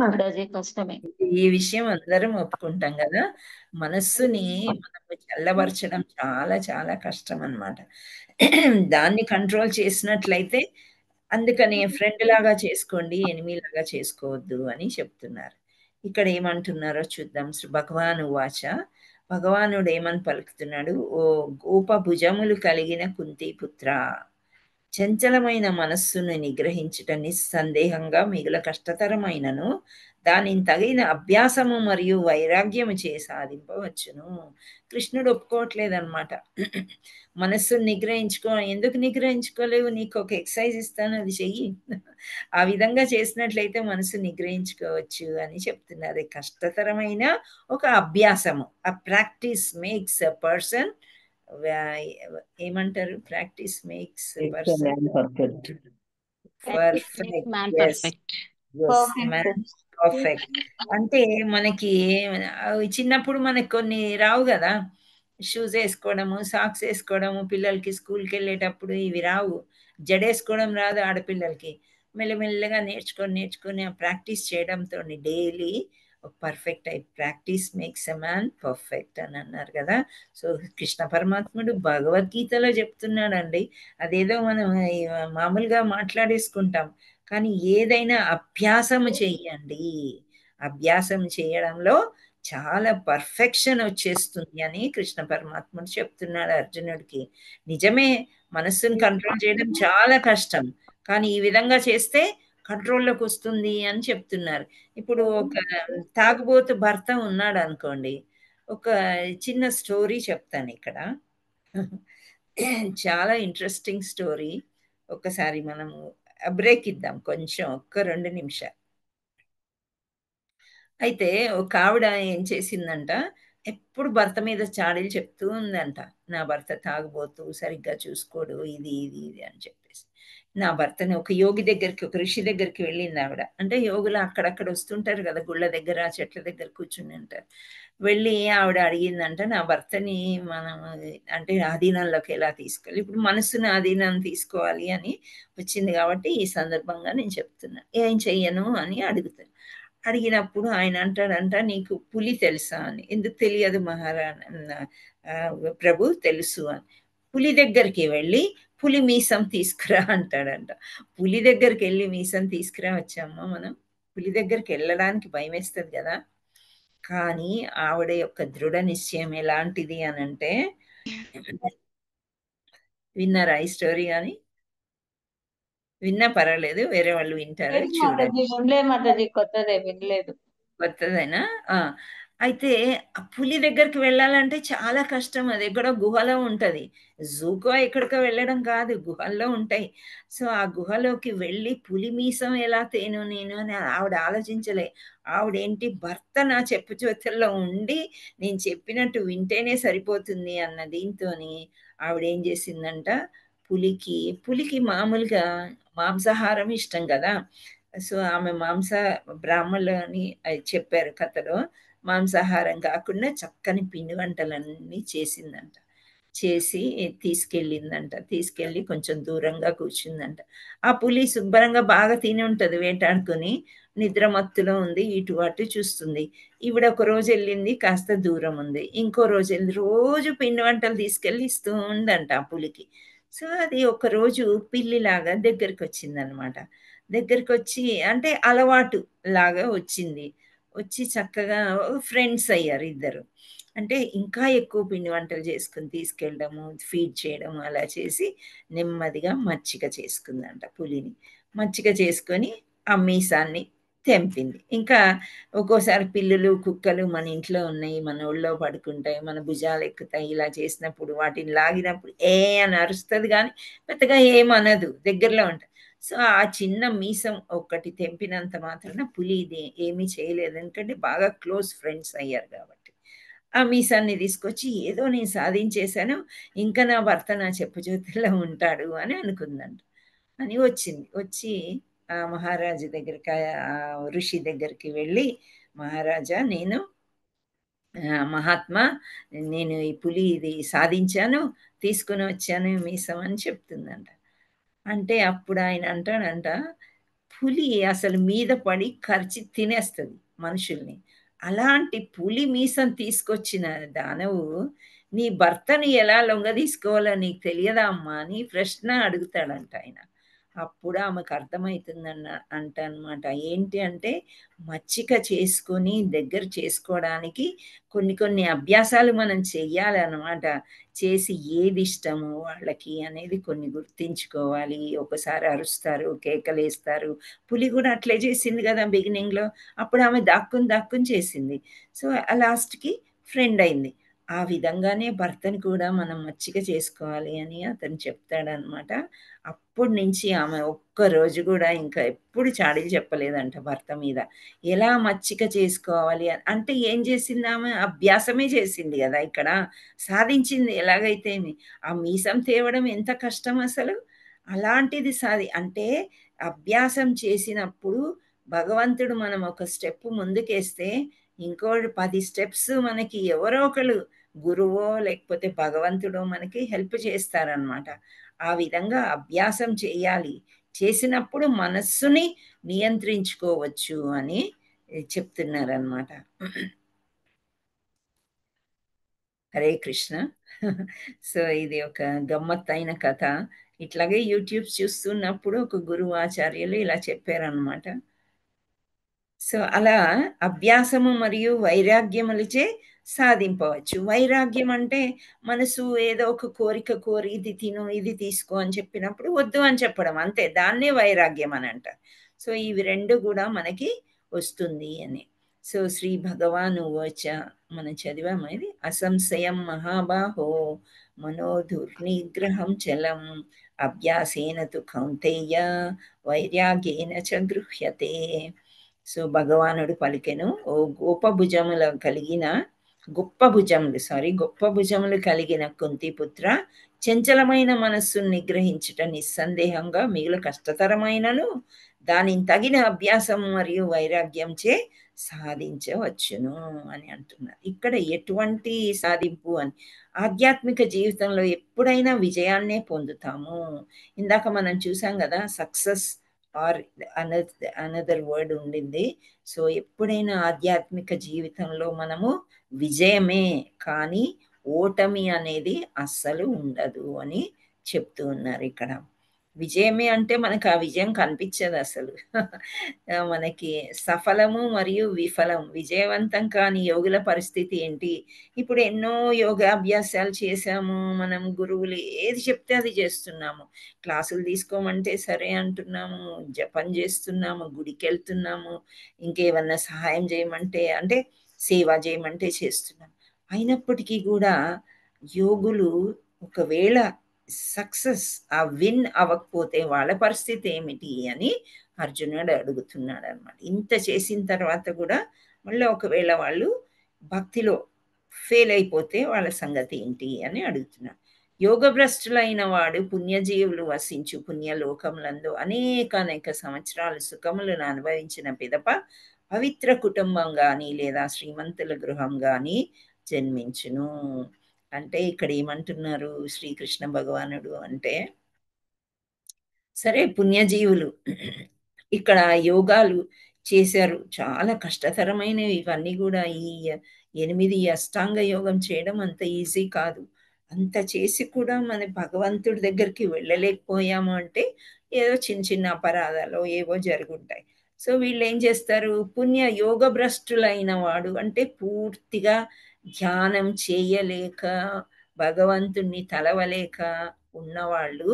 మాతాజీ, కష్టమే. ఈ విషయం అందరం ఒప్పుకుంటాం కదా. మనస్సుని మనం చల్లబరచడం చాలా చాలా కష్టం అన్నమాట. దాన్ని కంట్రోల్ చేసినట్లయితే, అందుకని ఫ్రెండ్ లాగా చేసుకోండి, ఎనిమీ లాగా చేసుకోవద్దు అని చెప్తున్నారు. ఇక్కడ ఏమంటున్నారో చూద్దాం. భగవాను వాచ, భగవానుడు ఏమని పలుకుతున్నాడు? ఓ గోప భుజములు కలిగిన కుంతిపుత్ర, చంచలమైన మనస్సును నిగ్రహించుట నిస్సందేహంగా మిగుల కష్టతరమైనను దానిని తగిన అభ్యాసము మరియు వైరాగ్యము చే సాధింపవచ్చును. కృష్ణుడు ఒప్పుకోవట్లేదన్నమాట. మనస్సును ఎందుకు నిగ్రహించుకోలేవు? నీకు ఒక ఎక్సర్సైజ్ ఇస్తాను, అది చెయ్యి. ఆ విధంగా చేసినట్లయితే మనసు నిగ్రహించుకోవచ్చు అని చెప్తున్నారు. కష్టతరమైన ఒక అభ్యాసము. ఆ ప్రాక్టీస్ మేక్స్ ఎ పర్సన్, ఏమంటారు, practice makes person perfect. Perfect అంటే మనకి చిన్నప్పుడు మనకి కొన్ని రావు కదా, షూస్ వేసుకోవడము, సాక్స్ వేసుకోవడము, పిల్లలకి స్కూల్కి వెళ్ళేటప్పుడు ఇవి రావు. జడేసుకోవడం రాదు ఆడపిల్లలకి. మెల్లమెల్లగా నేర్చుకొని ప్రాక్టీస్ చేయడంతో డైలీ పర్ఫెక్ట్ అయి, practice makes a man perfect అని అన్నారు కదా. సో కృష్ణ పరమాత్ముడు భగవద్గీతలో చెప్తున్నాడండి. అదేదో మనం మామూలుగా మాట్లాడేసుకుంటాం, కానీ ఏదైనా అభ్యాసము చెయ్యండి. అభ్యాసం చేయడంలో చాలా పర్ఫెక్షన్ వచ్చేస్తుంది అని కృష్ణ పరమాత్ముడు చెప్తున్నాడు అర్జునుడికి. నిజమే, మనస్సును కంట్రోల్ చేయడం చాలా కష్టం, కానీ ఈ విధంగా చేస్తే కంట్రోల్లోకి వస్తుంది అని చెప్తున్నారు. ఇప్పుడు ఒక తాగుబోతు భర్త ఉన్నాడు అనుకోండి, ఒక చిన్న స్టోరీ చెప్తాను ఇక్కడ. చాలా ఇంట్రెస్టింగ్ స్టోరీ. ఒకసారి మనము బ్రేక్ ఇద్దాం కొంచెం, ఒక్క 2 నిమిషాలు. అయితే ఒక ఆవిడ ఏం చేసిందంట, ఎప్పుడు భర్త మీద చాడీలు చెప్తూ ఉందంట. నా భర్త తాగుబోతూ, సరిగ్గా చూసుకోడు, ఇది ఇది ఇది అని చెప్పేసి. నా భర్తని ఒక యోగి దగ్గరికి, ఒక ఋషి దగ్గరికి వెళ్ళింది ఆవిడ. అంటే యోగులు అక్కడక్కడ వస్తుంటారు కదా, గుళ్ళ దగ్గర, చెట్ల దగ్గర కూర్చుని ఉంటారు. వెళ్ళి ఆవిడ అడిగిందంట, నా భర్తని మనం అంటే ఆధీనంలోకి ఎలా తీసుకోవాలి, ఇప్పుడు మనసుని ఆధీనం తీసుకోవాలి అని వచ్చింది కాబట్టి ఈ సందర్భంగా నేను చెప్తున్నా, ఏం చెయ్యను అని అడుగుతాను. అడిగినప్పుడు ఆయన అంటాడంట, నీకు పులి తెలుసా అని. ఎందుకు తెలియదు ప్రభు, తెలుసు అని. పులి దగ్గరికి వెళ్ళి పులి మీసం తీసుకురా అంటాడంట. పులి దగ్గరికి వెళ్ళి మీసం తీసుకురా వచ్చామా మనం? పులి దగ్గరికి వెళ్ళడానికి భయం వేస్తుంది కదా. కానీ ఆవిడ యొక్క దృఢ నిశ్చయం ఎలాంటిది అని అంటే, విన్నారా ఈ స్టోరీ? కానీ విన్నా పర్వాలేదు, వేరే వాళ్ళు వింటారు, చూడండి. మాతాజీ కొత్తదే, వినలేదు. కొత్తదేనా? అయితే ఆ పులి దగ్గరికి వెళ్ళాలంటే చాలా కష్టం. అది ఎక్కడో గుహలో ఉంటది. జూకో ఎక్కడికో వెళ్ళడం కాదు, గుహల్లో ఉంటాయి. సో ఆ గుహలోకి వెళ్ళి పులి మీసం ఎలా తేను నేను అని ఆవిడ ఆలోచించలే. ఆవిడేంటి, భర్త నా చెప్పు చేతుల్లో ఉండి నేను చెప్పినట్టు వింటేనే సరిపోతుంది అన్న దీంతోని ఆవిడేం చేసిందంట, పులికి మామూలుగా మాంసాహారం ఇష్టం కదా. సో ఆమె బ్రాహ్మణులు అని చెప్పారు కథలో. మాంసాహారం కాకుండా చక్కని పిండి వంటలన్నీ చేసిందంట. చేసి తీసుకెళ్ళిందంట. తీసుకెళ్ళి కొంచెం దూరంగా కూర్చుందంట. ఆ పులి శుభ్రంగా బాగా తిని ఉంటుంది వేటాడుకొని, నిద్ర మత్తులో ఉంది, ఇటు అటు చూస్తుంది. ఈవిడ ఒక రోజు వెళ్ళింది, కాస్త దూరం ఉంది. ఇంకో రోజు వెళ్ళి రోజు పిండి వంటలు తీసుకెళ్ళి ఇస్తూ ఉందంట ఆ పులికి. సో అది ఒకరోజు పిల్లిలాగా దగ్గరికి వచ్చిందనమాట. దగ్గరికి వచ్చి అంటే అలవాటు లాగా వచ్చింది. వచ్చి చక్కగా ఫ్రెండ్స్ అయ్యారు ఇద్దరు. అంటే ఇంకా ఎక్కువ పిండి వంటలు చేసుకుని తీసుకెళ్ళడము, ఫీడ్ చేయడము అలా చేసి నెమ్మదిగా మచ్చిక చేసుకుందంట పులిని. మచ్చిక చేసుకొని ఆ మీసాన్ని తెంపింది. ఇంకా ఒక్కోసారి పిల్లులు, కుక్కలు మన ఇంట్లో ఉన్నాయి, మన ఒళ్ళో పడుకుంటాయి, మన భుజాలు ఎక్కుతాయి. ఇలా చేసినప్పుడు వాటిని లాగినప్పుడు ఏ అని అరుస్తుంది కానీ పెద్దగా ఏమనదు, దగ్గరలో ఉంటుంది. సో ఆ చిన్న మీసం ఒక్కటి తెంపినంత మాత్రాన పులి ఇది ఏమీ చేయలేదు, ఎందుకంటే బాగా క్లోజ్ ఫ్రెండ్స్ అయ్యారు కాబట్టి. ఆ మీసాన్ని తీసుకొచ్చి ఏదో నేను సాధించేశాను, ఇంకా నా భర్త నా చెప్పు చేతుల్లో ఉంటాడు అని అనుకుందంట. అని వచ్చింది. వచ్చి ఆ మహారాజు దగ్గరికి, ఆ ఋషి దగ్గరికి వెళ్ళి, మహారాజా నేను మహాత్మా, నేను ఈ పులి ఇది సాధించాను, తీసుకుని వచ్చాను మీసం అని చెప్తుందంట. అంటే అప్పుడు ఆయన అంటాడంట, పులి అసలు మీద పడి కరిచి తినేస్తుంది మనుషుల్ని. అలాంటి పులి మీసం తీసుకొచ్చిన దానవు నీ భర్తని ఎలా లొంగ తీసుకోవాలో నీకు తెలియదా అమ్మా అని ప్రశ్న అడుగుతాడంట ఆయన. అప్పుడు ఆమెకు అర్థమవుతుందన్న అనమాట. ఏంటి అంటే మచ్చిక చేసుకొని దగ్గర చేసుకోవడానికి కొన్ని అభ్యాసాలు మనం చెయ్యాలన్నమాట. చేసి ఏది ఇష్టమో వాళ్ళకి అనేది కొన్ని గుర్తించుకోవాలి. ఒకసారి అరుస్తారు, కేకలేస్తారు. పులి కూడా అట్లే చేసింది కదా బిగినింగ్లో. అప్పుడు ఆమె దాక్కుని చేసింది. సో లాస్ట్కి ఫ్రెండ్ అయింది. ఆ విధంగానే భర్తను కూడా మనం మచ్చిక చేసుకోవాలి అని అతను చెప్తాడనమాట. అప్పటి నుంచి ఆమె ఒక్కరోజు కూడా ఇంకా ఎప్పుడు చాడీలు చెప్పలేదంట భర్త మీద. ఎలా మచ్చిక చేసుకోవాలి అంటే ఏం చేసింది ఆమె? అభ్యాసమే చేసింది కదా ఇక్కడ, సాధించింది ఎలాగైతే. ఆ మీసం తేవడం ఎంత కష్టం అసలు. అలాంటిది అంటే అభ్యాసం చేసినప్పుడు భగవంతుడు మనం ఒక స్టెప్ ముందుకేస్తే ఇంకో 10 స్టెప్స్ మనకి ఎవరో ఒకరు గురువో లేకపోతే భగవంతుడో మనకి హెల్ప్ చేస్తారనమాట. ఆ విధంగా అభ్యాసం చేయాలి. చేసినప్పుడు మనస్సుని నియంత్రించుకోవచ్చు అని చెప్తున్నారనమాట. హరే కృష్ణ. సో ఇది ఒక గమ్మత్తైన కథ. ఇట్లాగే యూట్యూబ్ చూస్తున్నప్పుడు ఒక గురువు ఆచార్యులు ఇలా చెప్పారనమాట. సో అలా అభ్యాసము మరియు వైరాగ్యములచే సాధింపవచ్చు. వైరాగ్యం అంటే మనసు ఏదో ఒక కోరిక కోరి ఇది తిను, ఇది తీసుకో అని చెప్పినప్పుడు వద్దు అని చెప్పడం, అంతే. దాన్నే వైరాగ్యం అని అంటారు. సో ఇవి రెండు కూడా మనకి వస్తుంది అని. సో శ్రీ భగవాను వాచ మనం చదివాము ఇది. అసంశయం మహాబాహో మనోధుర్నిగ్రహం చలం అభ్యాసేన తు కౌంతేయ వైరాగ్యేన చ గృహ్యతే. సో భగవానుడు పలికెను, ఓ గొప్ప భుజములు కలిగిన కుంతిపుత్ర, చంచలమైన మనస్సును నిగ్రహించుట నిస్సందేహంగా మిగులు కష్టతరమైనను దానిని తగిన అభ్యాసం మరియు వైరాగ్యంచే సాధించవచ్చును అని అంటున్నారు. ఇక్కడ ఎటువంటి సాధింపు అని, ఆధ్యాత్మిక జీవితంలో ఎప్పుడైనా విజయాన్నే పొందుతాము. ఇందాక మనం చూసాం కదా, సక్సెస్ ఆర్ అనదర్ వర్డ్ ఉండింది. సో ఎప్పుడైనా ఆధ్యాత్మిక జీవితంలో మనము విజయమే, కానీ ఓటమి అనేది అస్సలు ఉండదు అని చెప్తూ ఉన్నారు ఇక్కడ. విజయమే అంటే మనకు ఆ విజయం కనిపించదు అసలు. మనకి సఫలము మరియు విఫలం, విజయవంతం కాని యోగుల పరిస్థితి ఏంటి? ఇప్పుడు ఎన్నో యోగాభ్యాసాలు చేశాము మనం, గురువులు ఏది చెప్తే అది చేస్తున్నాము. క్లాసులు తీసుకోమంటే సరే అంటున్నాము, జపం చేస్తున్నాము, గుడికి వెళ్తున్నాము, ఇంకేమన్నా సహాయం చేయమంటే అంటే సేవ చేయమంటే చేస్తున్నాం. అయినప్పటికీ కూడా యోగులు ఒకవేళ సక్సెస్ ఆ విన్ అవ్వకపోతే వాళ్ళ పరిస్థితి ఏమిటి అని అర్జునుడు అడుగుతున్నాడు అనమాట. ఇంత చేసిన తర్వాత కూడా మళ్ళీ ఒకవేళ వాళ్ళు భక్తిలో ఫెయిల్ అయిపోతే వాళ్ళ సంగతి ఏంటి అని అడుగుతున్నాడు. యోగభ్రష్టులైన వాడు పుణ్యజీవులు వసించు పుణ్యలోకములందు అనేక సంవత్సరాలు సుఖములను అనుభవించిన పిదప పవిత్ర కుటుంబం కానీ లేదా శ్రీమంతుల గృహం కానీ జన్మించును. అంటే ఇక్కడ ఏమంటున్నారు శ్రీకృష్ణ భగవానుడు అంటే, సరే పుణ్యజీవులు ఇక్కడ యోగాలు చేశారు, చాలా కష్టతరమైనవి ఇవన్నీ కూడా. ఈ 8 అష్టాంగ యోగం చేయడం అంత ఈజీ కాదు. అంత చేసి కూడా మన భగవంతుడి దగ్గరికి వెళ్ళలేకపోయాము అంటే ఏదో చిన్న చిన్న అపరాధాలు ఏవో జరుగుంటాయి. సో వీళ్ళు ఏం చేస్తారు, పుణ్య యోగ భ్రష్టులైన వాడు అంటే పూర్తిగా ధ్యానం చేయలేక భగవంతుణ్ణి తలవలేక ఉన్నవాళ్ళు,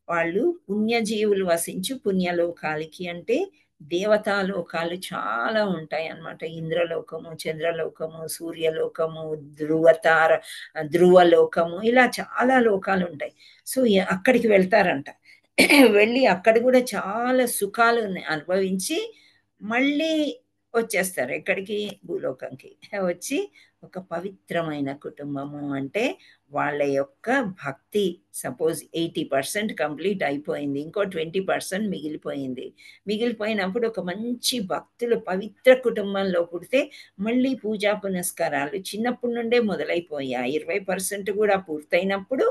వాళ్ళు పుణ్యజీవులు వసించు పుణ్యలోకాలకి, అంటే దేవతాలోకాలు చాలా ఉంటాయి అన్నమాట. ఇంద్రలోకము, చంద్రలోకము, సూర్యలోకము, ధ్రువలోకము, ఇలా చాలా లోకాలు ఉంటాయి. సో అక్కడికి వెళ్తారంట. వెళ్ళి అక్కడ కూడా చాలా సుఖాలు అనుభవించి మళ్ళీ వచ్చేస్తారు ఎక్కడికి, భూలోకంకి వచ్చి ఒక పవిత్రమైన కుటుంబము అంటే వాళ్ళ యొక్క భక్తి సపోజ్ 80% కంప్లీట్ అయిపోయింది, ఇంకో 20% మిగిలిపోయింది. మిగిలిపోయినప్పుడు ఒక మంచి భక్తులు పవిత్ర కుటుంబంలో పుడితే మళ్ళీ పూజా పునస్కారాలు చిన్నప్పటి నుండే మొదలైపోయాయి. 20% కూడా పూర్తయినప్పుడు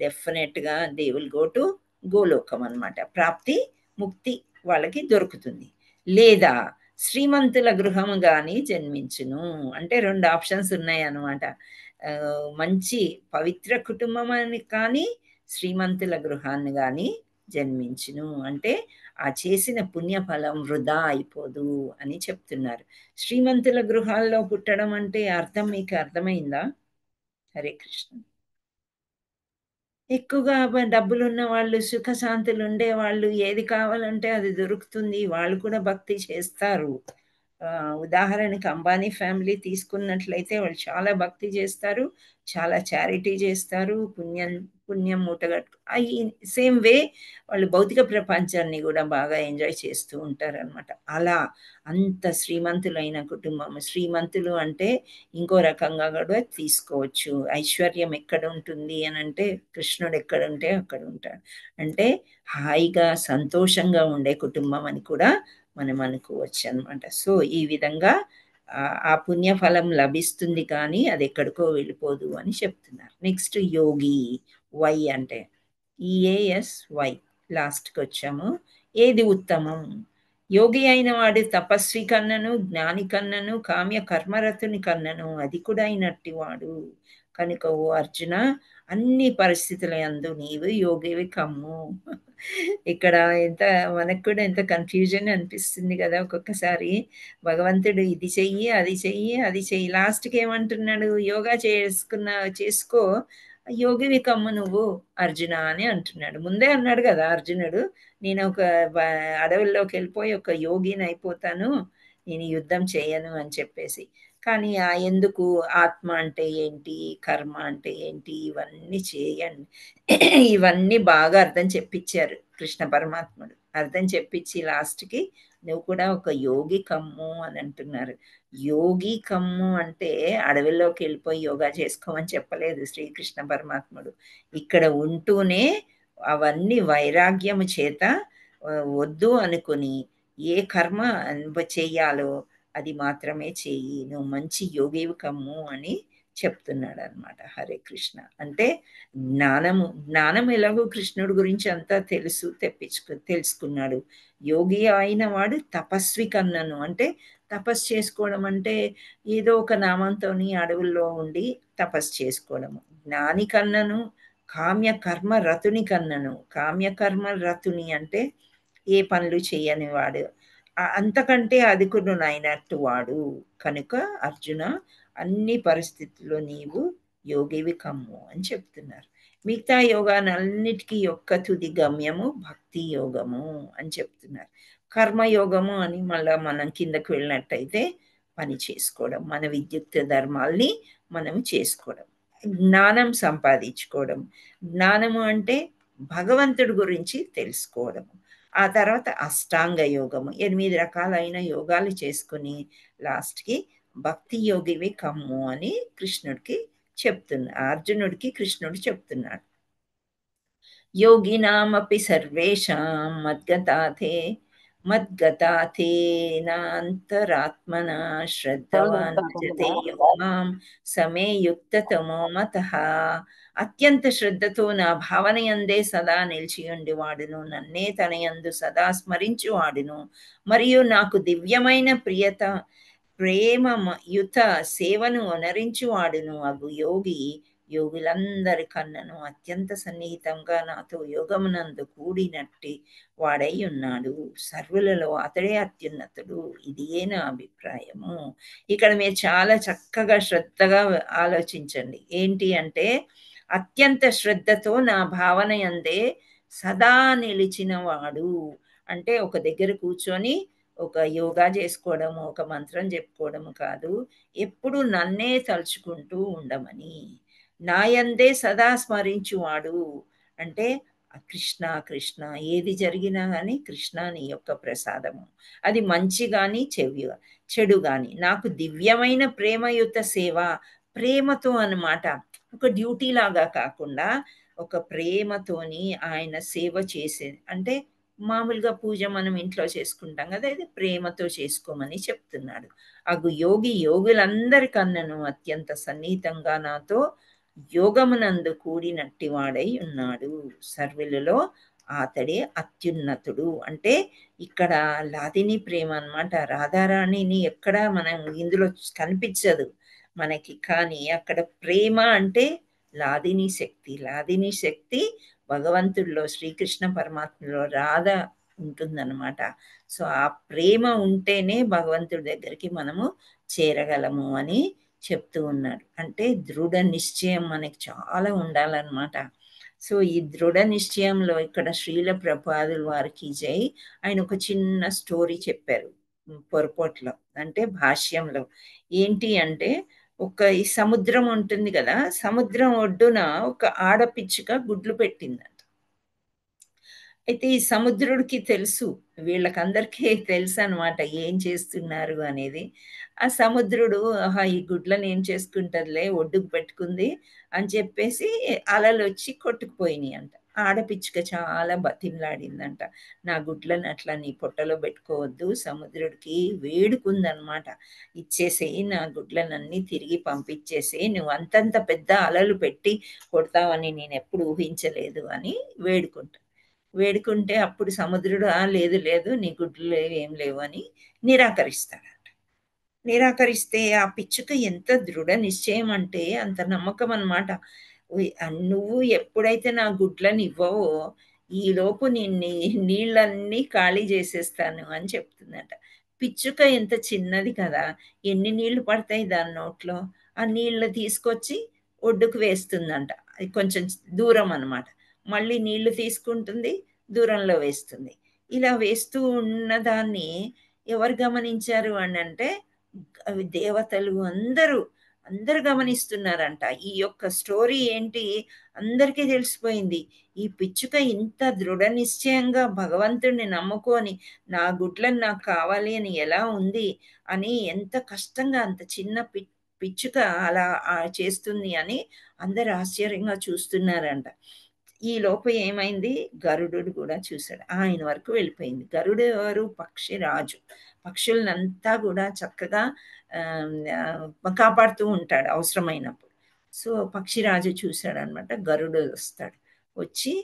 డెఫినెట్గా దే విల్ గో టు గోలోకం అన్నమాట. ప్రాప్తి ముక్తి వాళ్ళకి దొరుకుతుంది. లేదా శ్రీమంతుల గృహము కానీ జన్మించును అంటే 2 ఆప్షన్స్ ఉన్నాయి అన్నమాట. మంచి పవిత్ర కుటుంబం కానీ శ్రీమంతుల గృహాన్ని కానీ జన్మించును అంటే ఆ చేసిన పుణ్యఫలం వృధా అయిపోదు అని చెప్తున్నారు. శ్రీమంతుల గృహాల్లో పుట్టడం అంటే అర్థం మీకు అర్థమైందా? హరే కృష్ణ. ఎక్కువగా డబ్బులు ఉన్న వాళ్ళు, సుఖశాంతులు ఉండే వాళ్ళు, ఏది కావాలంటే అది దొరుకుతుంది, వాళ్ళు కూడా భక్తి చేస్తారు. ఉదాహరణకి అంబానీ ఫ్యామిలీ తీసుకున్నట్లయితే వాళ్ళు చాలా భక్తి చేస్తారు, చాలా చారిటీ చేస్తారు, పుణ్యం మూటగట్టు. ఈ సేమ్ వే వాళ్ళు భౌతిక ప్రపంచాన్ని కూడా బాగా ఎంజాయ్ చేస్తూ ఉంటారు అనమాట. అలా అంత శ్రీమంతులైన కుటుంబం. శ్రీమంతులు అంటే ఇంకో రకంగా కూడా తీసుకోవచ్చు. ఐశ్వర్యం ఎక్కడ ఉంటుంది అని అంటే కృష్ణుడు ఎక్కడ ఉంటే అక్కడ ఉంటాడు. అంటే హాయిగా సంతోషంగా ఉండే కుటుంబం అని కూడా మనం అనుకోవచ్చు అనమాట. సో ఈ విధంగా ఆ పుణ్యఫలం లభిస్తుంది కానీ అది ఎక్కడికో వెళ్ళిపోదు అని చెప్తున్నారు. నెక్స్ట్ యోగి, వై అంటే EASY లాస్ట్కి వచ్చాము. ఏది ఉత్తమం? యోగి అయిన వాడు తపస్వి కన్నను, జ్ఞాని కన్నను, కామ్య కర్మరతుని కన్నను అది కూడా అయినట్టి వాడు కనుక ఓ అర్జున అన్ని పరిస్థితుల యందు నీవు యోగివి కమ్ము. ఇక్కడ మనకు కూడా ఎంత కన్ఫ్యూజన్ అనిపిస్తుంది కదా ఒక్కొక్కసారి. భగవంతుడు ఇది చెయ్యి, అది చెయ్యి, అది చెయ్యి, లాస్ట్కి ఏమంటున్నాడు, యోగా చేసుకో యోగివి కమ్ము నువ్వు అర్జున అని అంటున్నాడు. ముందే అన్నాడు కదా అర్జునుడు, నేను ఒక అడవుల్లోకి వెళ్ళిపోయి ఒక యోగిని అయిపోతాను, నేను యుద్ధం చేయను అని చెప్పేసి. కానీ ఎందుకు ఆత్మ అంటే ఏంటి, కర్మ అంటే ఏంటి, ఇవన్నీ చేయండి, ఇవన్నీ బాగా అర్థం చెప్పించారు కృష్ణ పరమాత్ముడు. అర్థం చెప్పించి లాస్ట్కి నువ్వు కూడా ఒక యోగి కమ్ము అని అంటున్నారు. యోగి కమ్ము అంటే అడవిలోకి వెళ్ళిపోయి యోగా చేసుకోమని చెప్పలేదు శ్రీకృష్ణ పరమాత్ముడు. ఇక్కడ ఉంటూనే అవన్నీ వైరాగ్యము చేత వద్దు అనుకుని ఏ కర్మ చెయ్యాలో అది మాత్రమే చెయ్యి, నువ్వు మంచి యోగివి కమ్ము అని చెప్తున్నాడు అనమాట. హరే కృష్ణ. అంటే జ్ఞానం ఎలాగో కృష్ణుడి గురించి అంతా తెలుసుకున్నాడు. యోగి అయిన వాడు తపస్వి కన్నను అంటే తపస్సు చేసుకోవడం అంటే ఏదో ఒక నామంతోని అడవుల్లో ఉండి తపస్సు చేసుకోవడము. జ్ఞాని కన్నను, కామ్య కర్మ రతుని కన్నను. కామ్య కర్మ రతుని అంటే ఏ పనులు చేయని వాడు, అంతకంటే అధికుడునైనట్టు వాడు కనుక అర్జున అన్ని పరిస్థితుల్లో నీవు యోగివి కమ్ము అని చెప్తున్నారు. మిగతా యోగాలన్నిటికీ యొక్క తుది గమ్యము భక్తి యోగము అని చెప్తున్నారు. కర్మయోగము అని మళ్ళీ మనం కిందకు వెళ్ళినట్టయితే పని చేసుకోవడం, మన విద్యుత్ ధర్మాల్ని మనం చేసుకోవడం, జ్ఞానం సంపాదించుకోవడం. జ్ఞానము అంటే భగవంతుడి గురించి తెలుసుకోవడము. ఆ తర్వాత అష్టాంగ యోగము, 8 రకాలైన యోగాలు చేసుకుని లాస్ట్కి భక్తి యోగివి కమ్ము అని కృష్ణుడికి అర్జునుడికి కృష్ణుడు మద్గతాథేనాంతరాత్మనా శ్రద్ధవాన్ భజతే యో మాం సమే యుక్తతమో మతః. అత్యంత శ్రద్ధతో నా భావనయందే సదా నిలిచియుండి వాడును, నన్నే తనయందు సదా స్మరించువాడును, మరియు నాకు దివ్యమైన ప్రేమయుత సేవను ఒనరించువాడును అగు యోగి యోగులందరి కన్నను అత్యంత సన్నిహితంగా నాతో యోగమునందు కూడినట్టి వాడై ఉన్నాడు. సర్వులలో అతడే అత్యున్నతుడు. ఇదియే నా అభిప్రాయము. ఇక్కడ మీరు చాలా చక్కగా శ్రద్ధగా ఆలోచించండి. ఏంటి అంటే, అత్యంత శ్రద్ధతో నా భావన యందే సదా నిలిచిన వాడు అంటే ఒక దగ్గర కూర్చొని ఒక యోగా చేసుకోవడము, ఒక మంత్రం చెప్పుకోవడము కాదు, ఎప్పుడు నన్నే తలుచుకుంటూ ఉండమని. నాయందే సదా స్మరించువాడు అంటే కృష్ణ కృష్ణ, ఏది జరిగినా కానీ కృష్ణ నీ యొక్క ప్రసాదము, అది మంచి కానీ చెడు కానీ. నాకు దివ్యమైన ప్రేమయుత సేవ, ప్రేమతో అన్నమాట, ఒక డ్యూటీ లాగా కాకుండా ఒక ప్రేమతోని ఆయన సేవ చేసేది. అంటే మామూలుగా పూజ మనం ఇంట్లో చేసుకుంటాం కదా, ఇది ప్రేమతో చేసుకోమని చెప్తున్నాడు. అగు యోగి యోగులందరికన్నను అత్యంత సన్నిహితంగా నాతో యోగమునందు కూడినట్టి వాడై ఉన్నాడు. సర్వులలో అతడే అత్యున్నతుడు. అంటే ఇక్కడ లాదిని ప్రేమ అన్నమాట. రాధారాణిని ఎక్కడ మనం ఇందులో కనిపించదు మనకి, కానీ అక్కడ ప్రేమ అంటే లాదిని శక్తి. లాదిని శక్తి భగవంతుడిలో, శ్రీకృష్ణ పరమాత్మలో రాధ ఉంటుందన్నమాట. సో ఆ ప్రేమ ఉంటేనే భగవంతుడి దగ్గరికి మనము చేరగలము అని చెప్తూ ఉన్నాడు. అంటే దృఢ నిశ్చయం మనకి చాలా ఉండాలన్నమాట. సో ఈ దృఢ నిశ్చయంలో ఇక్కడ శ్రీల ప్రభుపాదుల వారికి జై, ఆయన ఒక చిన్న స్టోరీ చెప్పారు పొరపాట్లో, అంటే భాష్యంలో. ఏంటి అంటే, ఈ సముద్రం ఉంటుంది కదా, సముద్రం ఒడ్డున ఒక ఆడపిచ్చుక గుడ్లు పెట్టిందంట. అయితే ఈ సముద్రుడికి తెలుసు, వీళ్ళకందరికీ తెలుసు అనమాట ఏం చేస్తున్నారు అనేది. ఆ సముద్రుడు ఈ గుడ్లను ఏం చేసుకుంటుందిలే, ఒడ్డుకు పెట్టుకుంది అని చెప్పేసి అలలు వచ్చి కొట్టుకుపోయినాయి అంట. ఆడపిచ్చుక చాలా బతిమలాడిందంట, నా గుడ్లను అట్లా నీ పొట్టలో పెట్టుకోవద్దు, సముద్రుడికి వేడుకుందనమాట, ఇచ్చేసేయి నా గుడ్లనన్నీ తిరిగి పంపించేసేయి, నువ్వు అంతంత పెద్ద అలలు పెట్టి కొడతావని నేను ఎప్పుడు ఊహించలేదు అని వేడుకుంటే అప్పుడు సముద్రుడు లేదు లేదు నీ గుడ్లు లేవు ఏం లేవు అని నిరాకరిస్తాడంట. నిరాకరిస్తే ఆ పిచ్చుక ఎంత దృఢ నిశ్చయం అంటే అంత నమ్మకం అన్నమాట. నువ్వు ఎప్పుడైతే నా గుడ్లను ఇవ్వవో ఈలోపు నీళ్ళన్నీ ఖాళీ చేసేస్తాను అని చెప్తుందట. పిచ్చుక ఎంత చిన్నది కదా, ఎన్ని నీళ్లు పడతాయి దాని నోట్లో, ఆ నీళ్ళు తీసుకొచ్చి ఒడ్డుకు వేస్తుందంట. అది కొంచెం దూరం అన్నమాట. మళ్ళీ నీళ్లు తీసుకుంటుంది, దూరంలో వేస్తుంది. ఇలా వేస్తూ ఉన్నదాన్ని ఎవరు గమనించారు అని అంటే, దేవతలు అందరూ గమనిస్తున్నారంట. ఈ యొక్క స్టోరీ ఏంటి అందరికీ తెలిసిపోయింది. ఈ పిచ్చుక ఇంత దృఢ నిశ్చయంగా భగవంతుడిని నమ్ముకొని నా గుడ్లను నాకు కావాలి అని ఎలా ఉంది అని, ఎంత కష్టంగా అంత చిన్న పిచ్చుక అలా చేస్తుంది అని అందరు ఆశ్చర్యంగా చూస్తున్నారంట. ఈ లోపు ఏమైంది, గరుడు కూడా చూశాడు. ఆయన వరకు వెళ్ళిపోయింది. గరుడు ఎవరు? పక్షి రాజు. పక్షులనంతా కూడా చక్కగా కాపాడుతూ ఉంటాడు అవసరమైనప్పుడు. సో పక్షిరాజు చూశాడనమాట. గరుడు వస్తాడు, వచ్చి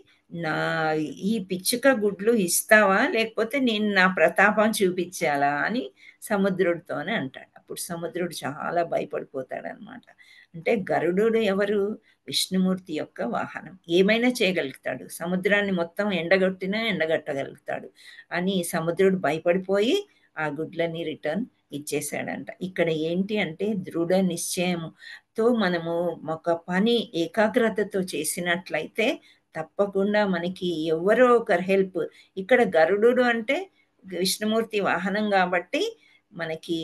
ఈ పిచ్చుక గుడ్లు ఇస్తావా లేకపోతే నేను నా ప్రతాపం చూపించాలా అని సముద్రుడితోనే అంటాడు. అప్పుడు సముద్రుడు చాలా భయపడిపోతాడనమాట. అంటే గరుడు ఎవరు? విష్ణుమూర్తి యొక్క వాహనం. ఏమైనా చేయగలుగుతాడు, సముద్రాన్ని మొత్తం ఎండగట్టగలుగుతాడు అని సముద్రుడు భయపడిపోయి ఆ గుడ్లని రిటర్న్ ఇచ్చేసాడంట. ఇక్కడ ఏంటి అంటే దృఢ నిశ్చయంతో మనము ఒక పని ఏకాగ్రతతో చేసినట్లయితే తప్పకుండా మనకి ఎవరో ఒకరు హెల్ప్. ఇక్కడ గరుడు అంటే విష్ణుమూర్తి వాహనం కాబట్టి మనకి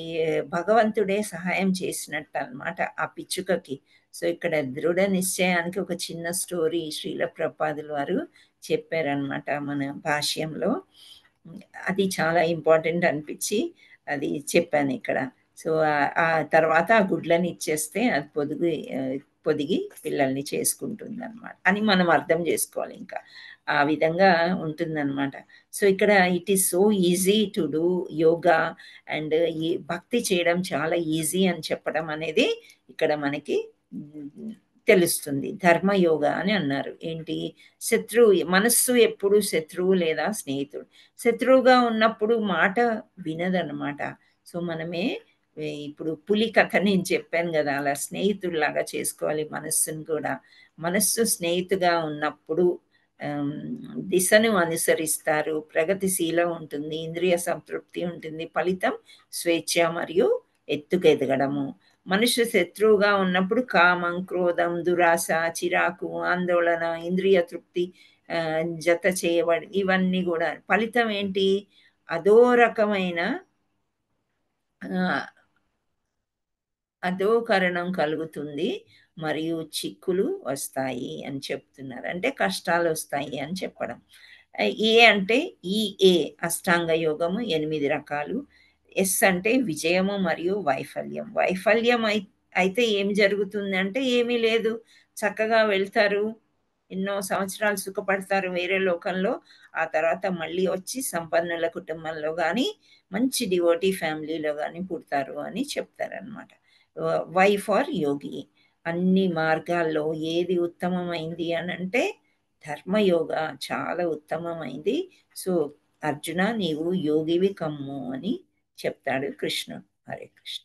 భగవంతుడే సహాయం చేసినట్టు అన్నమాట ఆ పిచ్చుకకి. సో ఇక్కడ దృఢ నిశ్చయానికి ఒక చిన్న స్టోరీ శ్రీల ప్రభుపాదుల వారు చెప్పారనమాట మన భాష్యంలో. అది చాలా ఇంపార్టెంట్ అనిపించి అది చెప్పాను ఇక్కడ. సో ఆ తర్వాత ఆ గుడ్లని ఇచ్చేస్తే అది పొదుగు పొదిగి పిల్లల్ని చేసుకుంటుంది అనమాట అని మనం అర్థం చేసుకోవాలి. ఇంకా ఆ విధంగా ఉంటుందన్నమాట. సో ఇక్కడ it is so easy to do yoga and ఈ భక్తి చేయడం చాలా ఈజీ అని చెప్పడం అనేది ఇక్కడ మనకి తెలుస్తుంది. ధర్మయోగ అని అన్నారు. ఏంటి? మనస్సు ఎప్పుడు శత్రువు లేదా స్నేహితుడు. శత్రువుగా ఉన్నప్పుడు మాట వినదన్నమాట. సో మనమే ఇప్పుడు పులి కథ నేను చెప్పాను కదా, అలా స్నేహితుడిలాగా చేసుకోవాలి మనస్సును కూడా. మనస్సు స్నేహితుగా ఉన్నప్పుడు దిశను అనుసరిస్తారు, ప్రగతిశీలం ఉంటుంది, ఇంద్రియ సంతృప్తి ఉంటుంది, ఫలితం స్వేచ్ఛ మరియు ఎత్తుకెదగడము. మనుష్య శత్రువుగా ఉన్నప్పుడు కామం, క్రోధం, దురాశ, చిరాకు, ఆందోళన, ఇంద్రియ తృప్తి జత చేయబడి ఇవన్నీ కూడా ఫలితం ఏంటి? అదో రకమైన అధోకరణం కలుగుతుంది మరియు చిక్కులు వస్తాయి అని చెప్తున్నారు. అంటే కష్టాలు వస్తాయి అని చెప్పడం. అంటే ఏ అష్టాంగ యోగము 8 రకాలు. ఎస్ అంటే విజయము మరియు వైఫల్యం. వైఫల్యం అయితే ఏం జరుగుతుంది అంటే ఏమీ లేదు, చక్కగా వెళ్తారు, ఎన్నో సంవత్సరాలు సుఖపడతారు వేరే లోకంలో, ఆ తర్వాత మళ్ళీ వచ్చి సంపన్నుల కుటుంబంలో కానీ మంచి డివోటీ ఫ్యామిలీలో కానీ పుడతారు అని చెప్తారనమాట. వై ఫర్ యోగి. అన్ని మార్గాల్లో ఏది ఉత్తమమైంది అని అంటే ధర్మయోగ చాలా ఉత్తమమైంది. సో అర్జున నీవు యోగివి కమ్ము అని చెప్తాడు కృష్ణుడు. Hare Krishna.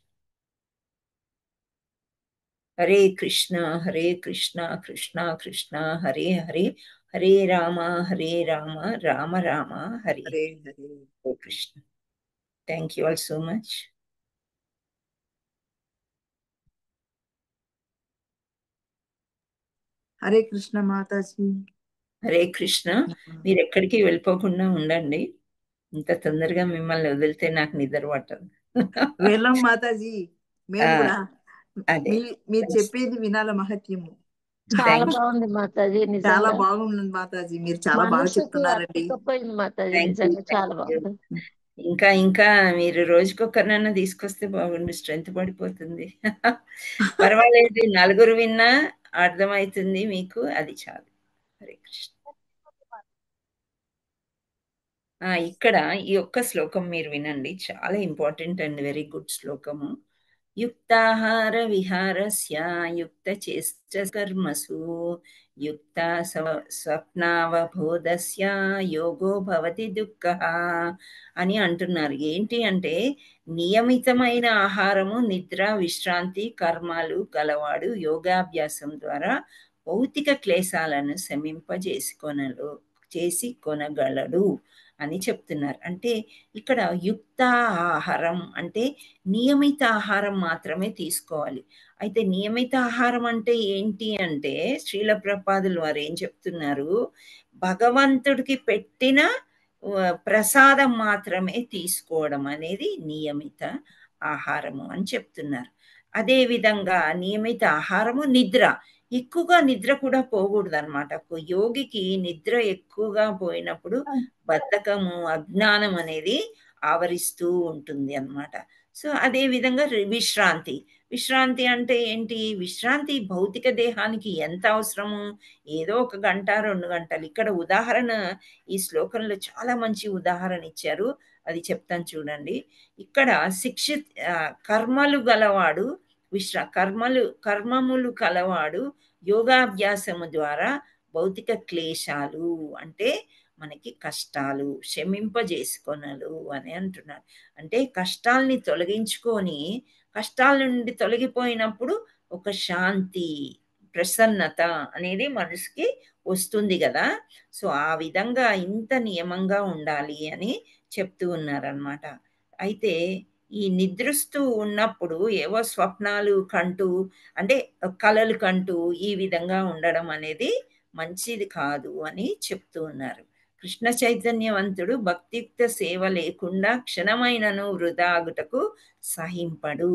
Hare Krishna Hare Krishna Krishna Krishna Hare Hare, Hare Rama Rama Rama Hare Hare Hare Krishna. Thank you all so much. Hare Krishna Mataji. Hare Krishna. మీరు ఎక్కడికి వెళ్ళిపోకుండా ఉండండి. ఇంత తొందరగా మిమ్మల్ని వదిలితే నాకు నిద్ర పట్టదు. వెళ్ళం మాతాజీ, మేము కూడా అదే మీరు చెప్పేది వినాల మహత్యము. చాలా బాగుంది మాతాజీ, చాలా నిజంగా బాగుంది మాతాజీ, మీరు చాలా బాగా మనసుకి చెప్తున్నారండి. అతుక్కపోయింది మాతాజీ, థ్యాంక్ యూ, నిజంగా చాలా థ్యాంక్ యూ. బాగుంది. ఇంకా మీరు రోజుకొకరినైనా తీసుకొస్తే బాగుండు, స్ట్రెంత్ పడిపోతుంది. పర్వాలేదు, 4 విన్నా అర్థమవుతుంది మీకు, అది చాలు. హరే కృష్ణ. ఇక్కడ ఈ ఒక్క శ్లోకం మీరు వినండి, చాలా ఇంపార్టెంట్ అండ్ వెరీ గుడ్ శ్లోకము. యుక్తాహార విహారస్య యుక్త చేష్ట కర్మసు యుక్త స్వప్నావబోధస్య యోగో భవతి దుఃఖః అని అంటున్నారు. ఏంటి అంటే నియమితమైన ఆహారము, నిద్ర, విశ్రాంతి, కర్మాలు గలవాడు యోగాభ్యాసం ద్వారా భౌతిక క్లేశాలను కొనగలడు అని చెప్తున్నారు. అంటే ఇక్కడ యుక్త ఆహారం అంటే నియమిత ఆహారం మాత్రమే తీసుకోవాలి. అయితే నియమిత ఆహారం అంటే ఏంటి అంటే శ్రీల ప్రభుపాదులు వారు ఏం చెప్తున్నారు, భగవంతుడికి పెట్టిన ప్రసాదం మాత్రమే తీసుకోవడం అనేది నియమిత ఆహారము అని చెప్తున్నారు. అదే విధంగా నియమిత ఆహారము, నిద్ర, ఎక్కువగా నిద్ర కూడా పోకూడదు అనమాట. యోగికి నిద్ర ఎక్కువగా పోయినప్పుడు బద్ధకము, అజ్ఞానం అనేది ఆవరిస్తూ ఉంటుంది అన్నమాట. సో అదే విధంగా విశ్రాంతి అంటే ఏంటి? విశ్రాంతి భౌతిక దేహానికి ఎంత అవసరము, ఏదో 1 గంట 2 గంటలు. ఇక్కడ ఉదాహరణ ఈ శ్లోకంలో చాలా మంచి ఉదాహరణ ఇచ్చారు, అది చెప్తాను చూడండి. ఇక్కడ కర్మలు గలవాడు కర్మములు కలవాడు యోగాభ్యాసము ద్వారా భౌతిక క్లేశాలు అంటే మనకి కష్టాలు శమింపజేసుకొనలు అని అంటున్నారు. అంటే కష్టాల్ని తొలగించుకొని, కష్టాల నుండి తొలగిపోయినప్పుడు ఒక శాంతి, ప్రసన్నత అనేది మనసుకి వస్తుంది కదా. సో ఆ విధంగా ఇంత నియమంగా ఉండాలి అని చెప్తూ ఉన్నారనమాట. అయితే ఈ నిద్రిస్తూ ఉన్నప్పుడు ఏవో స్వప్నాలు కంటూ, అంటే కలలు కంటూ ఈ విధంగా ఉండడం అనేది మంచిది కాదు అని చెప్తూ ఉన్నారు. కృష్ణ చైతన్యవంతుడు భక్తియుక్త సేవ లేకుండా క్షణమైనను వృధా ఆగుటకు సహింపడు.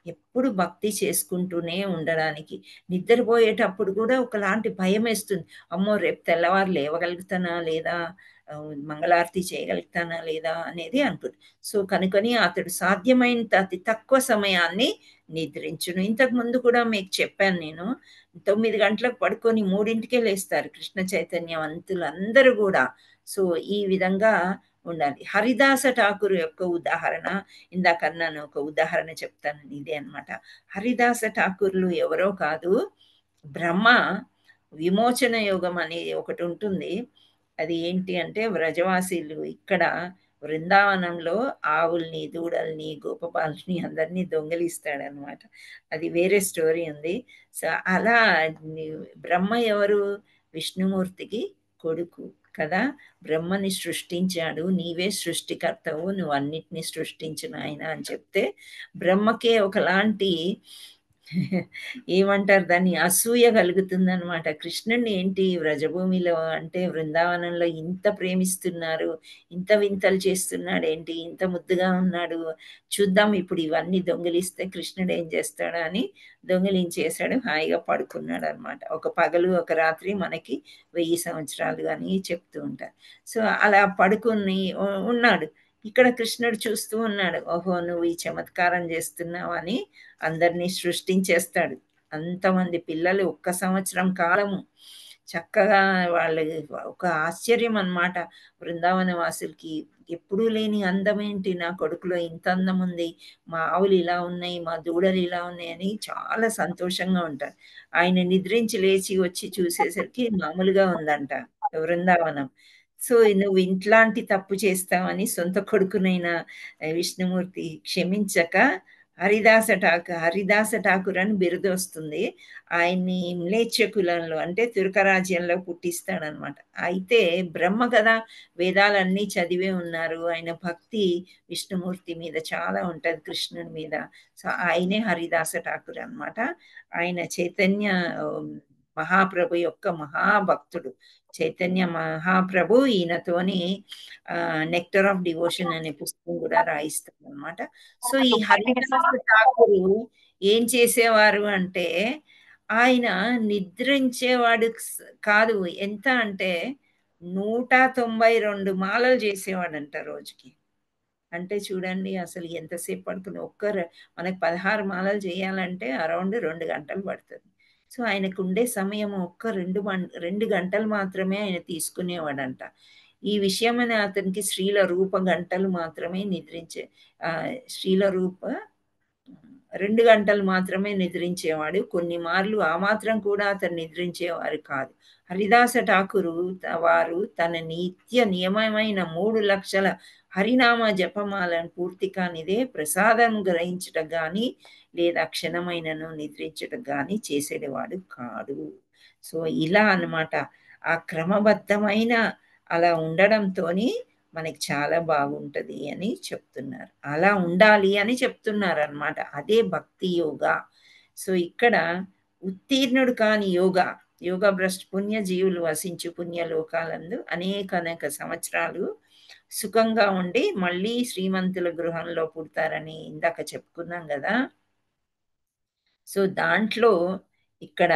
ఎప్పుడు భక్తి చేసుకుంటూనే ఉండడానికి, నిద్రపోయేటప్పుడు కూడా ఒకలాంటి భయం వేస్తుంది. అమ్మో రేపు తెల్లవారు లేవగలుగుతానా లేదా, మంగళారతి చేయగలుగుతానా లేదా అనేది అనుకుంటు. సో కనుకొని అతడు సాధ్యమైనంత అతి తక్కువ సమయాన్ని నిద్రించును. ఇంతకు ముందు కూడా మీకు చెప్పాను నేను, 9 గంటలకు పడుకొని 3ంటికే లేస్తారు కృష్ణ చైతన్యవంతులు అందరూ కూడా. సో ఈ విధంగా ఉండాలి. హరిదాస ఠాకూర్ యొక్క ఉదాహరణ ఇందాకన్నాను, ఒక ఉదాహరణ చెప్తాను, ఇదే అన్నమాట. హరిదాస ఠాకూర్లు ఎవరో కాదు, బ్రహ్మ విమోచన యోగం అని ఒకటి ఉంటుంది. అది ఏంటి అంటే, వ్రజవాసీలు ఇక్కడ బృందావనంలో ఆవుల్ని, దూడల్ని, గోపబాల్ని అందరినీ దొంగిలిస్తాడనమాట. అది వేరే స్టోరీ ఉంది. సో అలా బ్రహ్మ ఎవరు? విష్ణుమూర్తికి కొడుకు కదా. బ్రహ్మని సృష్టించాడు, నీవే సృష్టికర్తవు, నువ్వు అన్నిటినీ సృష్టించిన ఆయన అని చెప్తే, బ్రహ్మకే ఒకలాంటి ఏమంటారు దాన్ని, అసూయ కలుగుతుంది అనమాట. కృష్ణుడిని ఏంటి వ్రజభూమిలో అంటే బృందావనంలో ఇంత ప్రేమిస్తున్నారు, ఇంత వింతలు చేస్తున్నాడు ఏంటి, ఇంత ముద్దుగా ఉన్నాడు, చూద్దాం ఇప్పుడు ఇవన్నీ దొంగిలిస్తే కృష్ణుడు ఏం చేస్తాడు అని దొంగిలించేశాడు, హాయిగా పడుకున్నాడు అనమాట. ఒక పగలు ఒక రాత్రి మనకి 1000 సంవత్సరాలు అని చెప్తూ ఉంటారు. సో అలా పడుకుని ఉన్నాడు. ఇక్కడ కృష్ణుడు చూస్తూ ఉన్నాడు, ఓహో నువ్వు ఈ చమత్కారం చేస్తున్నావు అని అందరినీ సృష్టించేస్తాడు. అంతమంది పిల్లలు 1 సంవత్సరం కాలము చక్కగా వాళ్ళు ఒక ఆశ్చర్యం అన్నమాట. బృందావన వాసులకి ఎప్పుడూ లేని అందం ఏంటి, నా కొడుకులో ఇంత అందం ఉంది, మా ఆవులు ఇలా ఉన్నాయి, మా దూడలు ఇలా ఉన్నాయి అని చాలా సంతోషంగా ఉంటారు. ఆయన నిద్రించి లేచి వచ్చి చూసేసరికి మామూలుగా ఉందంట బృందావనం. సో నువ్వు ఇట్లాంటి తప్పు చేస్తావని సొంత కొడుకునైన విష్ణుమూర్తి క్షమించక హరిదాస ఠాకూర్ అని బిరుదు వస్తుంది. ఆయన్ని మ్లేచ్ఛ కులంలో అంటే తుర్క రాజ్యంలో పుట్టిస్తాడనమాట. అయితే బ్రహ్మ కదా, వేదాలన్నీ చదివే ఉన్నారు, ఆయన భక్తి విష్ణుమూర్తి మీద చాలా ఉంటుంది, కృష్ణుడి మీద. సో ఆయనే హరిదాస ఠాకూర్ అనమాట. ఆయన చైతన్య మహాప్రభు యొక్క మహాభక్తుడు. Chaitanya Mahaprabhu ఈయనతోని nectar of devotion అనే పుస్తకం కూడా రాయిస్తాడు అనమాట. సో ఈ హరిదాస ఠాకూర్ ఏం చేసేవారు అంటే, ఆయన నిద్రించేవాడు కాదు, ఎంత అంటే 192 మాలలు చేసేవాడంట రోజుకి. అంటే చూడండి అసలు ఎంతసేపు పడుకుని మనకు 16 మాలలు చేయాలంటే అరౌండ్ 2 గంటలు పడుతుంది. సో ఆయనకు ఉండే సమయం 2 గంటలు మాత్రమే ఆయన తీసుకునేవాడంట. ఈ విషయమని అతనికి శ్రీల రూప గంటలు మాత్రమే శ్రీల రూప 2 గంటలు మాత్రమే నిద్రించేవాడు. కొన్ని మార్లు ఆ మాత్రం కూడా అతను నిద్రించేవారు కాదు. హరిదాస ఠాకూరు వారు తన నిత్య నియమమైన 3 లక్షల హరినామ జపమాలను పూర్తి కానిదే ప్రసాదం గ్రహించటం కానీ లేదా క్షణమైనను నిద్రించటం కానీ చేసేవాడు కాడు. సో ఇలా అన్నమాట. ఆ క్రమబద్ధమైన అలా ఉండడంతోని మనకి చాలా బాగుంటది అని చెప్తున్నారు. అలా ఉండాలి అని చెప్తున్నారు అన్నమాట. అదే భక్తి యోగా. సో ఇక్కడ ఉత్తీర్ణుడు కాని యోగా భ్రష్ట పుణ్య జీవులు వసించు పుణ్యలోకాలందు అనేక సంవత్సరాలు సుఖంగా ఉండి మళ్ళీ శ్రీమంతుల గృహంలో పుడతారని ఇందాక చెప్పుకున్నాం కదా. సో దాంట్లో ఇక్కడ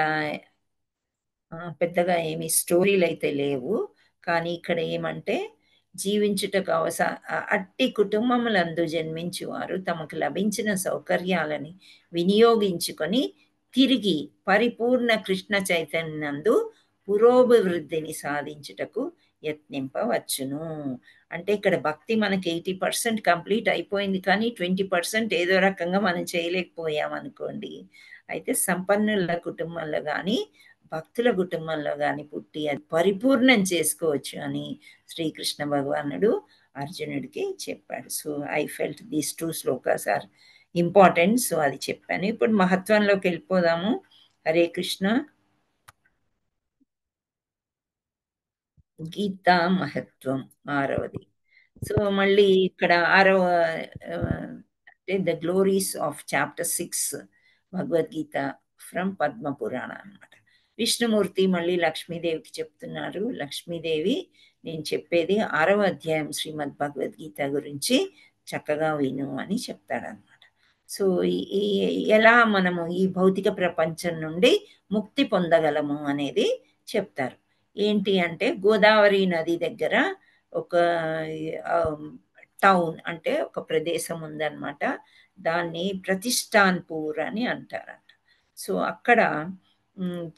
పెద్దగా ఏమి స్టోరీలు అయితే లేవు, కానీ ఇక్కడ ఏమంటే జీవించుటకు అట్టి కుటుంబములందు జన్మించువారు తమకు లభించిన సౌకర్యాలని వినియోగించుకొని తిరిగి పరిపూర్ణ కృష్ణ చైతన్యందు పురోభివృద్ధిని సాధించుటకు యత్నింపవచ్చును. అంటే ఇక్కడ భక్తి మనకి 80% కంప్లీట్ అయిపోయింది, కానీ 20% ఏదో రకంగా మనం చేయలేకపోయాం అనుకోండి. అయితే సంపన్నుల కుటుంబంలో కానీ భక్తుల కుటుంబంలో కానీ పుట్టి అది పరిపూర్ణం చేసుకోవచ్చు అని శ్రీకృష్ణ భగవానుడు అర్జునుడికి చెప్పాడు. So I felt these 2 shlokas are important. So అది చెప్పాను. ఇప్పుడు మహత్వంలోకి వెళ్ళిపోదాము. హరే కృష్ణ. గీతా మహత్వం 6వది. సో మళ్ళీ ఇక్కడ 6వ అంటే the glories of chapter 6 Bhagavad Gita from Padma Purana అన్నమాట. విష్ణుమూర్తి మళ్ళీ లక్ష్మీదేవికి చెప్తున్నారు, లక్ష్మీదేవి నేను చెప్పేది 6వ అధ్యాయం శ్రీమద్ భగవద్గీత గురించి చక్కగా విను అని చెప్తాడనమాట. సో ఎలా మనము ఈ భౌతిక ప్రపంచం నుండి ముక్తి పొందగలము అనేది చెప్తారు. ఏంటి అంటే గోదావరి నది దగ్గర ఒక టౌన్ అంటే ఒక ప్రదేశం ఉందన్నమాట. దాన్ని ప్రతిష్టాన్పూర్ అని అంటారంట. సో అక్కడ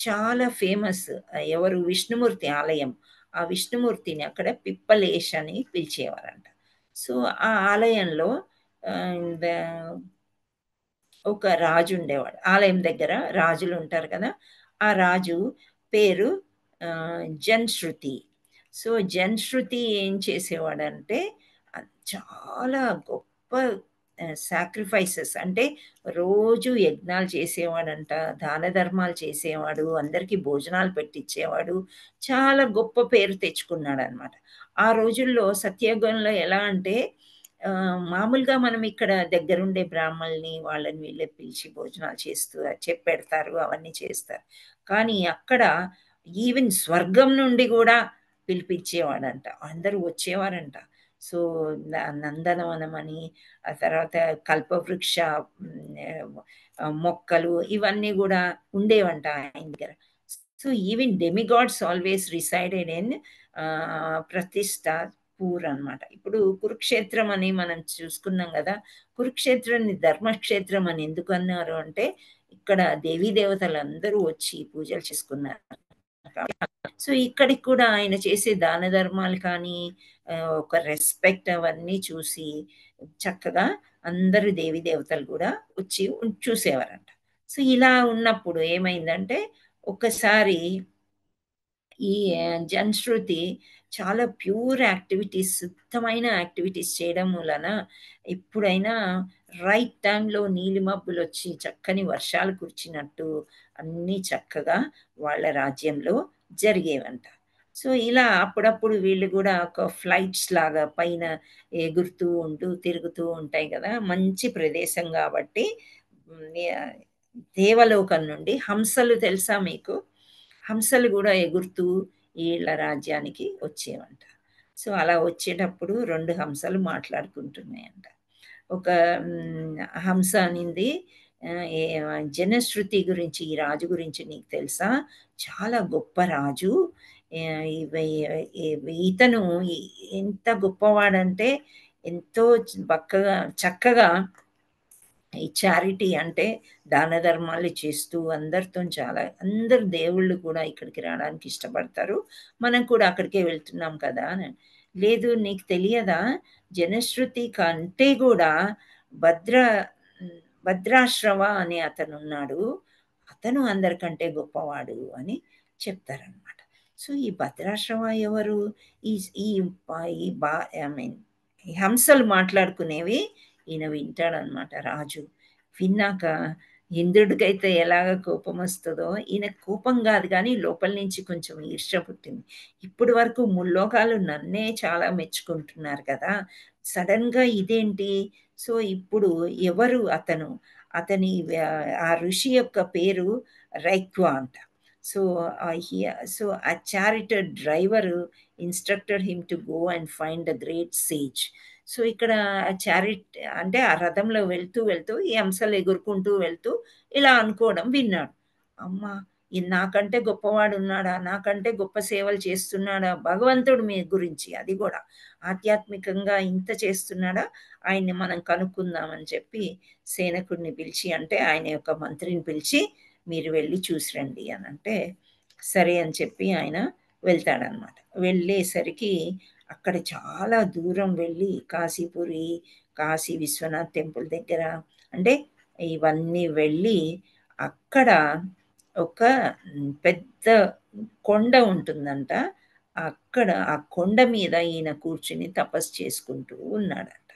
చాలా ఫేమస్ ఎవరు విష్ణుమూర్తి ఆలయం. ఆ విష్ణుమూర్తిని అక్కడ పిప్పలేష్ అని పిలిచేవారంట. సో ఆ ఆలయంలో ఒక రాజు ఉండేవాడు. ఆలయం దగ్గర రాజులు ఉంటారు కదా, ఆ రాజు పేరు జన్శ్రుతి. సో జన్శ్రుతి ఏం చేసేవాడంటే చాలా గొప్ప సాక్రిఫైసెస్, అంటే రోజు యజ్ఞాలు చేసేవాడంట, దాన ధర్మాలు చేసేవాడు, అందరికీ భోజనాలు పెట్టించేవాడు, చాలా గొప్ప పేరు తెచ్చుకున్నాడు అనమాట. ఆ రోజుల్లో సత్యయుగంలో ఎలా అంటే మామూలుగా మనం ఇక్కడ దగ్గరుండే బ్రాహ్మల్ని వాళ్ళని వీళ్ళే పిలిచి భోజనాలు చేస్తూ చెప్పెడతారు, అవన్నీ చేస్తారు. కానీ అక్కడ ఈవెన్ స్వర్గం నుండి కూడా పిలిపించేవాడంట, అందరూ వచ్చేవారంట. సో నందనవనం అని, ఆ తర్వాత కల్పవృక్ష మొక్కలు ఇవన్నీ కూడా ఉండేవంట ఆయన దగ్గర. So even demigods always resided in Pratishthapur అనమాట. ఇప్పుడు కురుక్షేత్రం అని మనం చూసుకున్నాం కదా, కురుక్షేత్రాన్ని ధర్మక్షేత్రం అని ఎందుకు అన్నారు అంటే ఇక్కడ దేవీ దేవతలందరూ వచ్చి పూజలు చేసుకున్నారు. సో ఇక్కడికి కూడా ఆయన చేసే దాన ధర్మాలు కానీ ఒక రెస్పెక్ట్ అవన్నీ చూసి చక్కగా అందరు దేవీ దేవతలు కూడా వచ్చి చూసేవారంట. సో ఇలా ఉన్నప్పుడు ఏమైందంటే ఒకసారి ఈ జన్శ్రుతి చాలా ప్యూర్ యాక్టివిటీస్, శుద్ధమైన యాక్టివిటీస్ చేయడం వలన ఎప్పుడైనా రైట్ టైంలో నీలిమబ్బులు వచ్చి చక్కని వర్షాలు కురిచినట్టు అన్నీ చక్కగా వాళ్ళ రాజ్యంలో జరిగేవంట. సో ఇలా అప్పుడప్పుడు వీళ్ళు కూడా ఒక ఫ్లైట్స్ లాగా పైన ఎగురుతూ ఉంటూ తిరుగుతూ ఉంటాయి కదా, మంచి ప్రదేశం కాబట్టి దేవలోకం నుండి హంసలు తెలుసా మీకు, హంసలు కూడా ఎగురుతూ వీళ్ళ రాజ్యానికి వచ్చేవంట. సో అలా వచ్చేటప్పుడు 2 హంసలు మాట్లాడుకుంటున్నాయంట. ఒక హంస అనింది, జనశ్రుతి గురించి, ఈ రాజు గురించి నీకు తెలుసా, చాలా గొప్ప రాజు, ఇతను ఎంత గొప్పవాడంటే ఎంతో చక్కగా ఈ చారిటీ అంటే దాన ధర్మాలు చేస్తూ అందరితో అందరు దేవుళ్ళు కూడా ఇక్కడికి రావడానికి ఇష్టపడతారు, మనం కూడా అక్కడికే వెళ్తున్నాం కదా. లేదు నీకు తెలియదా, జనశ్రుతి కంటే కూడా భద్రాశ్రవ అనే అతను ఉన్నాడు, అతను అందరికంటే గొప్పవాడు అని చెప్తారనమాట. సో ఈ భద్రాశ్రవ ఎవరు, ఈ హంసలు మాట్లాడుకునేవి ఈయన వింటాడనమాట. రాజు విన్నాక ఇంద్రుడికైతే ఎలాగ కోపం వస్తుందో, ఈయన కోపం కాదు కానీ లోపల నుంచి కొంచెం ఈర్ష్య పుట్టింది. ఇప్పటి వరకు ముల్లోకాలు నన్నే చాలా మెచ్చుకుంటున్నారు కదా, సడన్గా ఇదేంటి. సో ఇప్పుడు ఎవరు అతని ఆ ఋషి యొక్క పేరు రైక్వా అంట. సో ఆ charioteer driver instructed him to go and find the great sage. So ఇక్కడ చారిట్ అంటే ఆ రథంలో వెళ్తూ ఈ హంసలు ఎగురుకుంటూ వెళ్తూ ఇలా అనుకోవడం విన్నాడు. అమ్మ, నాకంటే గొప్పవాడు ఉన్నాడా, నాకంటే గొప్ప సేవలు చేస్తున్నాడా భగవంతుడు మీ గురించి, అది కూడా ఆధ్యాత్మికంగా ఇంత చేస్తున్నాడా, ఆయన్ని మనం కనుక్కుందామని చెప్పి సేనకుడిని పిలిచి, అంటే ఆయన యొక్క మంత్రిని పిలిచి మీరు వెళ్ళి చూసిరండి అని అంటే సరే అని చెప్పి ఆయన వెళ్తాడనమాట. వెళ్ళేసరికి అక్కడ చాలా దూరం వెళ్ళి కాశీ విశ్వనాథ్ టెంపుల్ దగ్గర అంటే ఇవన్నీ వెళ్ళి అక్కడ ఒక పెద్ద కొండ ఉంటుందంట. అక్కడ ఆ కొండ మీద ఈయన కూర్చుని తపస్సు చేసుకుంటూ ఉన్నాడంట.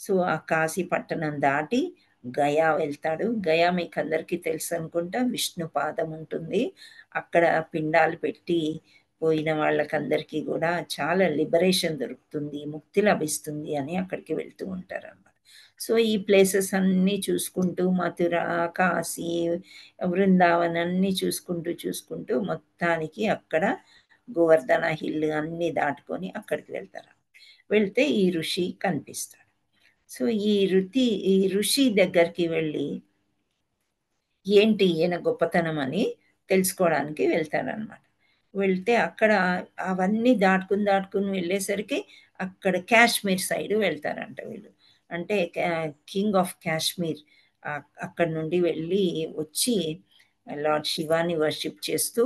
సో ఆ కాశీ పట్టణం దాటి గయా వెళ్తాడు. గయా మీకు అందరికీ తెలుసు అనుకుంటా, విష్ణు పాదం ఉంటుంది. అక్కడ పిండాలు పెట్టి పోయిన వాళ్ళకందరికీ కూడా చాలా లిబరేషన్ దొరుకుతుంది, ముక్తి లభిస్తుంది అని అక్కడికి వెళ్తూ ఉంటారు అన్నమాట. సో ఈ ప్లేసెస్ అన్నీ చూసుకుంటూ మథుర, కాశీ, బృందావన్ అన్నీ చూసుకుంటూ మొత్తానికి అక్కడ గోవర్ధన హిల్ అన్నీ దాటుకొని అక్కడికి వెళ్తే ఈ ఋషి కనిపిస్తాడు. సో ఈ ఋషి దగ్గరికి వెళ్ళి ఏంటి ఈయన గొప్పతనం అని తెలుసుకోవడానికి వెళ్తాడనమాట. వెళ్తే అక్కడ అవన్నీ దాటుకుని వెళ్ళేసరికి అక్కడ కాశ్మీర్ సైడ్ వెళ్తారంట వీళ్ళు. అంటే కింగ్ ఆఫ్ కాశ్మీర్ అక్కడ నుండి వెళ్ళి వచ్చి లార్డ్ శివాని వర్షిప్ చేస్తూ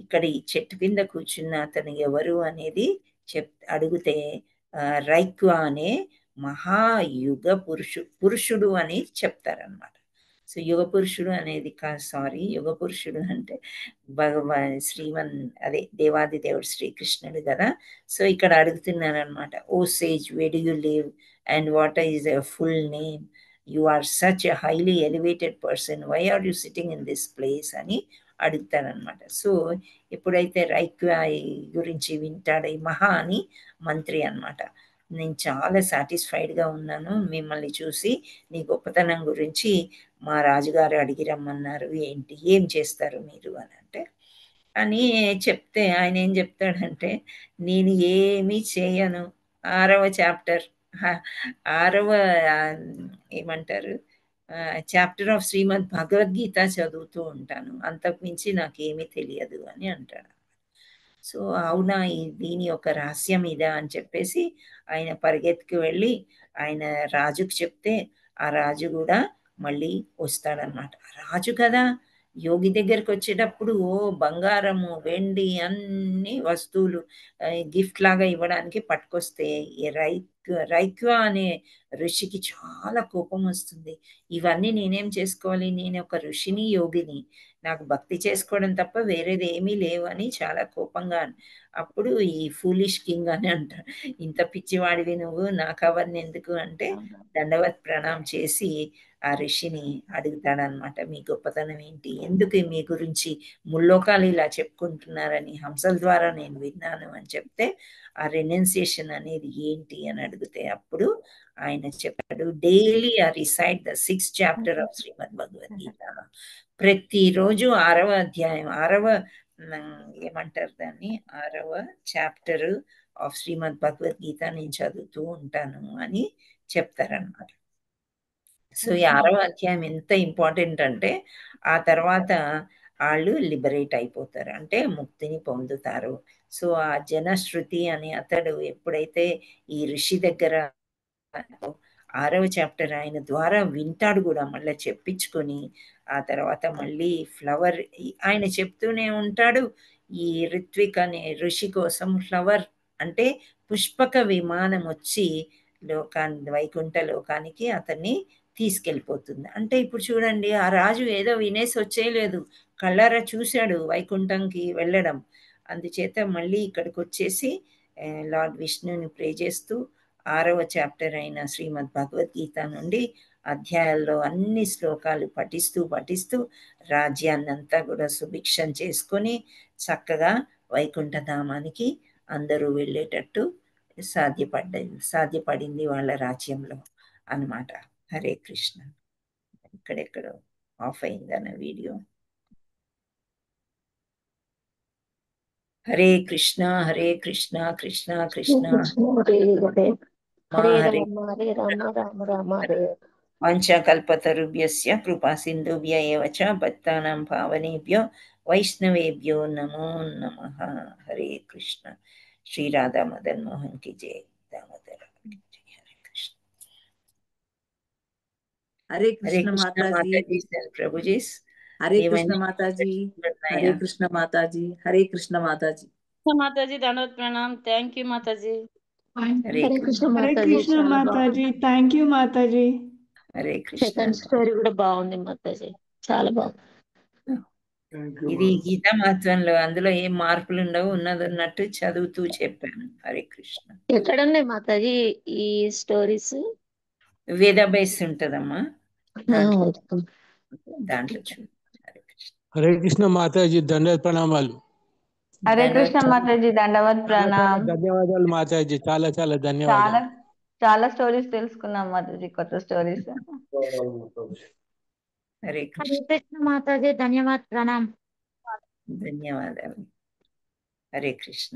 ఇక్కడ ఈ చెట్టు కింద కూర్చున్న అతను ఎవరు అనేది అడిగితే రైక్వా అనే మహాయుగ పురుషుడు అని చెప్తారనమాట. సో యుగ పురుషుడు అనేది యుగ పురుషుడు అంటే అదే దేవాది దేవుడు శ్రీకృష్ణుడు కదా. సో ఇక్కడ అడుగుతున్నారనమాట, O sage where do you live and what is your full name, you are such a highly elevated person, why are you sitting in this place అని అడుగుతారనమాట. సో ఎప్పుడైతే రైక్వా గురించి వింటాడు, ఈ మహా అని మంత్రి అనమాట, నేను చాలా సాటిస్ఫైడ్గా ఉన్నాను మిమ్మల్ని చూసి, నీ గొప్పతనం గురించి మా రాజుగారు అడిగి రమ్మన్నారు, ఏంటి ఏం చేస్తారు మీరు అని అని చెప్తే ఆయన ఏం చెప్తాడంటే, నేను ఏమీ చేయను, 6వ చాప్టర్ 6వ ఏమంటారు చాప్టర్ ఆఫ్ శ్రీమద్ భగవద్గీత చదువుతూ ఉంటాను, అంతకుమించి నాకేమీ తెలియదు అని అంటాడు. సో అవునా, దీని యొక్క రహస్యం ఇదా అని చెప్పేసి ఆయన పరిగెత్తుకు వెళ్ళి ఆయన రాజుకు చెప్తే ఆ రాజు కూడా మళ్ళీ వస్తాడనమాట. రాజు కదా, యోగి దగ్గరికి వచ్చేటప్పుడు బంగారము వెండి అన్ని వస్తువులు గిఫ్ట్ లాగా ఇవ్వడానికి పట్టుకొస్తే రైక్వా అనే ఋషికి చాలా కోపం వస్తుంది. ఇవన్నీ నేనేం చేసుకోవాలి, నేను ఒక ఋషిని యోగిని, నాకు భక్తి చేసుకోవడం తప్ప వేరేది ఏమీ లేవు అని చాలా కోపంగా. అప్పుడు ఈ ఫూలిష్ కింగ్ అని అంటారు, ఇంత పిచ్చివాడివి నువ్వు, నాకు అవన్నీ ఎందుకు అంటే దండవత్ ప్రణామం చేసి ఆ ఋషిని అడుగుతాడనమాట, మీ గొప్పతనం ఏంటి, ఎందుకు మీ గురించి ముల్లోకాలు ఇలా చెప్పుకుంటున్నారని హంసల ద్వారా నేను విన్నాను అని చెప్తే, ఆ రెనౌన్సియేషన్ అనేది ఏంటి అని అడిగితే అప్పుడు ఆయన చెప్పాడు, daily I recite the 6th chapter of Shrimad Bhagavad Gita, ప్రతిరోజు 6వ అధ్యాయం 6వ ఏమంటారు దాన్ని 6వ చాప్టర్ ఆఫ్ శ్రీమద్ భగవద్గీత నేను చదువుతూ ఉంటాను అని చెప్తారనమాట. సో ఈ 6వ అధ్యాయం ఎంత ఇంపార్టెంట్ అంటే ఆ తర్వాత వాళ్ళు లిబరేట్ అయిపోతారు, అంటే ముక్తిని పొందుతారు. సో ఆ జనశ్రుతి అని అతడు ఎప్పుడైతే ఈ ఋషి దగ్గర 6వ చాప్టర్ ఆయన ద్వారా వింటాడు కూడా, మళ్ళీ చెప్పించుకొని ఆ తర్వాత మళ్ళీ ఫ్లవర్ ఆయన చెప్తూనే ఉంటాడు. ఈ రిత్విక్ అనే ఋషి కోసం ఫ్లవర్ అంటే పుష్పక విమానం వచ్చి వైకుంఠ లోకానికి అతన్ని తీసుకెళ్ళిపోతుంది. అంటే ఇప్పుడు చూడండి, ఆ రాజు ఏదో వినేసి వచ్చేయలేదు, కళ్ళారా చూశాడు వైకుంఠంకి వెళ్ళడం. అందుచేత మళ్ళీ ఇక్కడికి వచ్చేసి లార్డ్ విష్ణుని ప్రే చేస్తూ 6వ చాప్టర్ అయిన శ్రీమద్ భగవద్గీత నుండి అధ్యాయాల్లో అన్ని శ్లోకాలు పఠిస్తూ రాజ్యాన్నంతా కూడా సుభిక్షం చేసుకొని చక్కగా వైకుంఠధామానికి అందరూ వెళ్ళేటట్టు సాధ్యపడింది వాళ్ళ రాజ్యంలో అన్నమాట. హరే కృష్ణ. ఇక్కడెక్కడో ఆఫ్ అయిందన్న వీడియో. హరే కృష్ణ హరే కృష్ణ కృష్ణ కృష్ణ హరే రామ రామ రామ హరే. వాంఛాకల్పతరుభ్యస్య కృపా సింధుభ్య ఏవ చ భక్తానాం పావనేభ్యో వైష్ణవేభ్యో నమో నమః. హరే కృష్ణ. శ్రీ రాధా మదన్ మోహన్ की जय. दामोदर हरे कृष्ण. हरे कृष्ण माता जी. प्रभु जी. हरे कृष्ण माता जी. हरे कृष्ण माता जी. हरे कृष्ण माता जी. माता जी दंडवत प्रणाम. थैंक यू माता जी. हरे कृष्ण माता जी. థ్యాంక్ యూ మాతాజీ. హరే కృష్ణ. సెకండ్ స్టోరీ కూడా బాగుంది మాతాజీ, చాలా బాగుంది. ఇది గీతా మహత్వంలో, అందులో ఏం మార్పులు ఉండవు, ఉన్నది ఉన్నట్టు చదువుతూ చెప్పాను. హరే కృష్ణ. ఎక్కడున్నాయి మాతాజీ ఈ స్టోరీస్? వేదాబేస్ ఉంటదమ్మా, దాంట్లో చూడు. హరే కృష్ణ. హరే కృష్ణ మాతాజీ, దండవత్ ప్రణామాలు. హరే కృష్ణ మాతాజీ, దండవత్ ప్రణామ్. ధన్యవాదాలు మాతాజీ, చాలా చాలా ధన్యవాదాలు. చాలా స్టోరీస్ తెలుసుకున్నాం మాతాజీ, కొత్త స్టోరీస్. హరే కృష్ణ మాతాజీ, ధన్యవాద్ ప్రణామ్. ధన్యవాదాలు. Hare Krishna.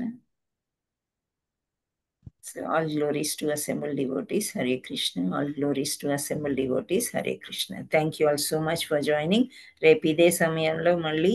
So all glories to assembled devotees. Hare Krishna. All glories to assembled devotees. Hare Krishna. Thank you all so much for joining. రేపు ఇదే సమయంలో మళ్ళీ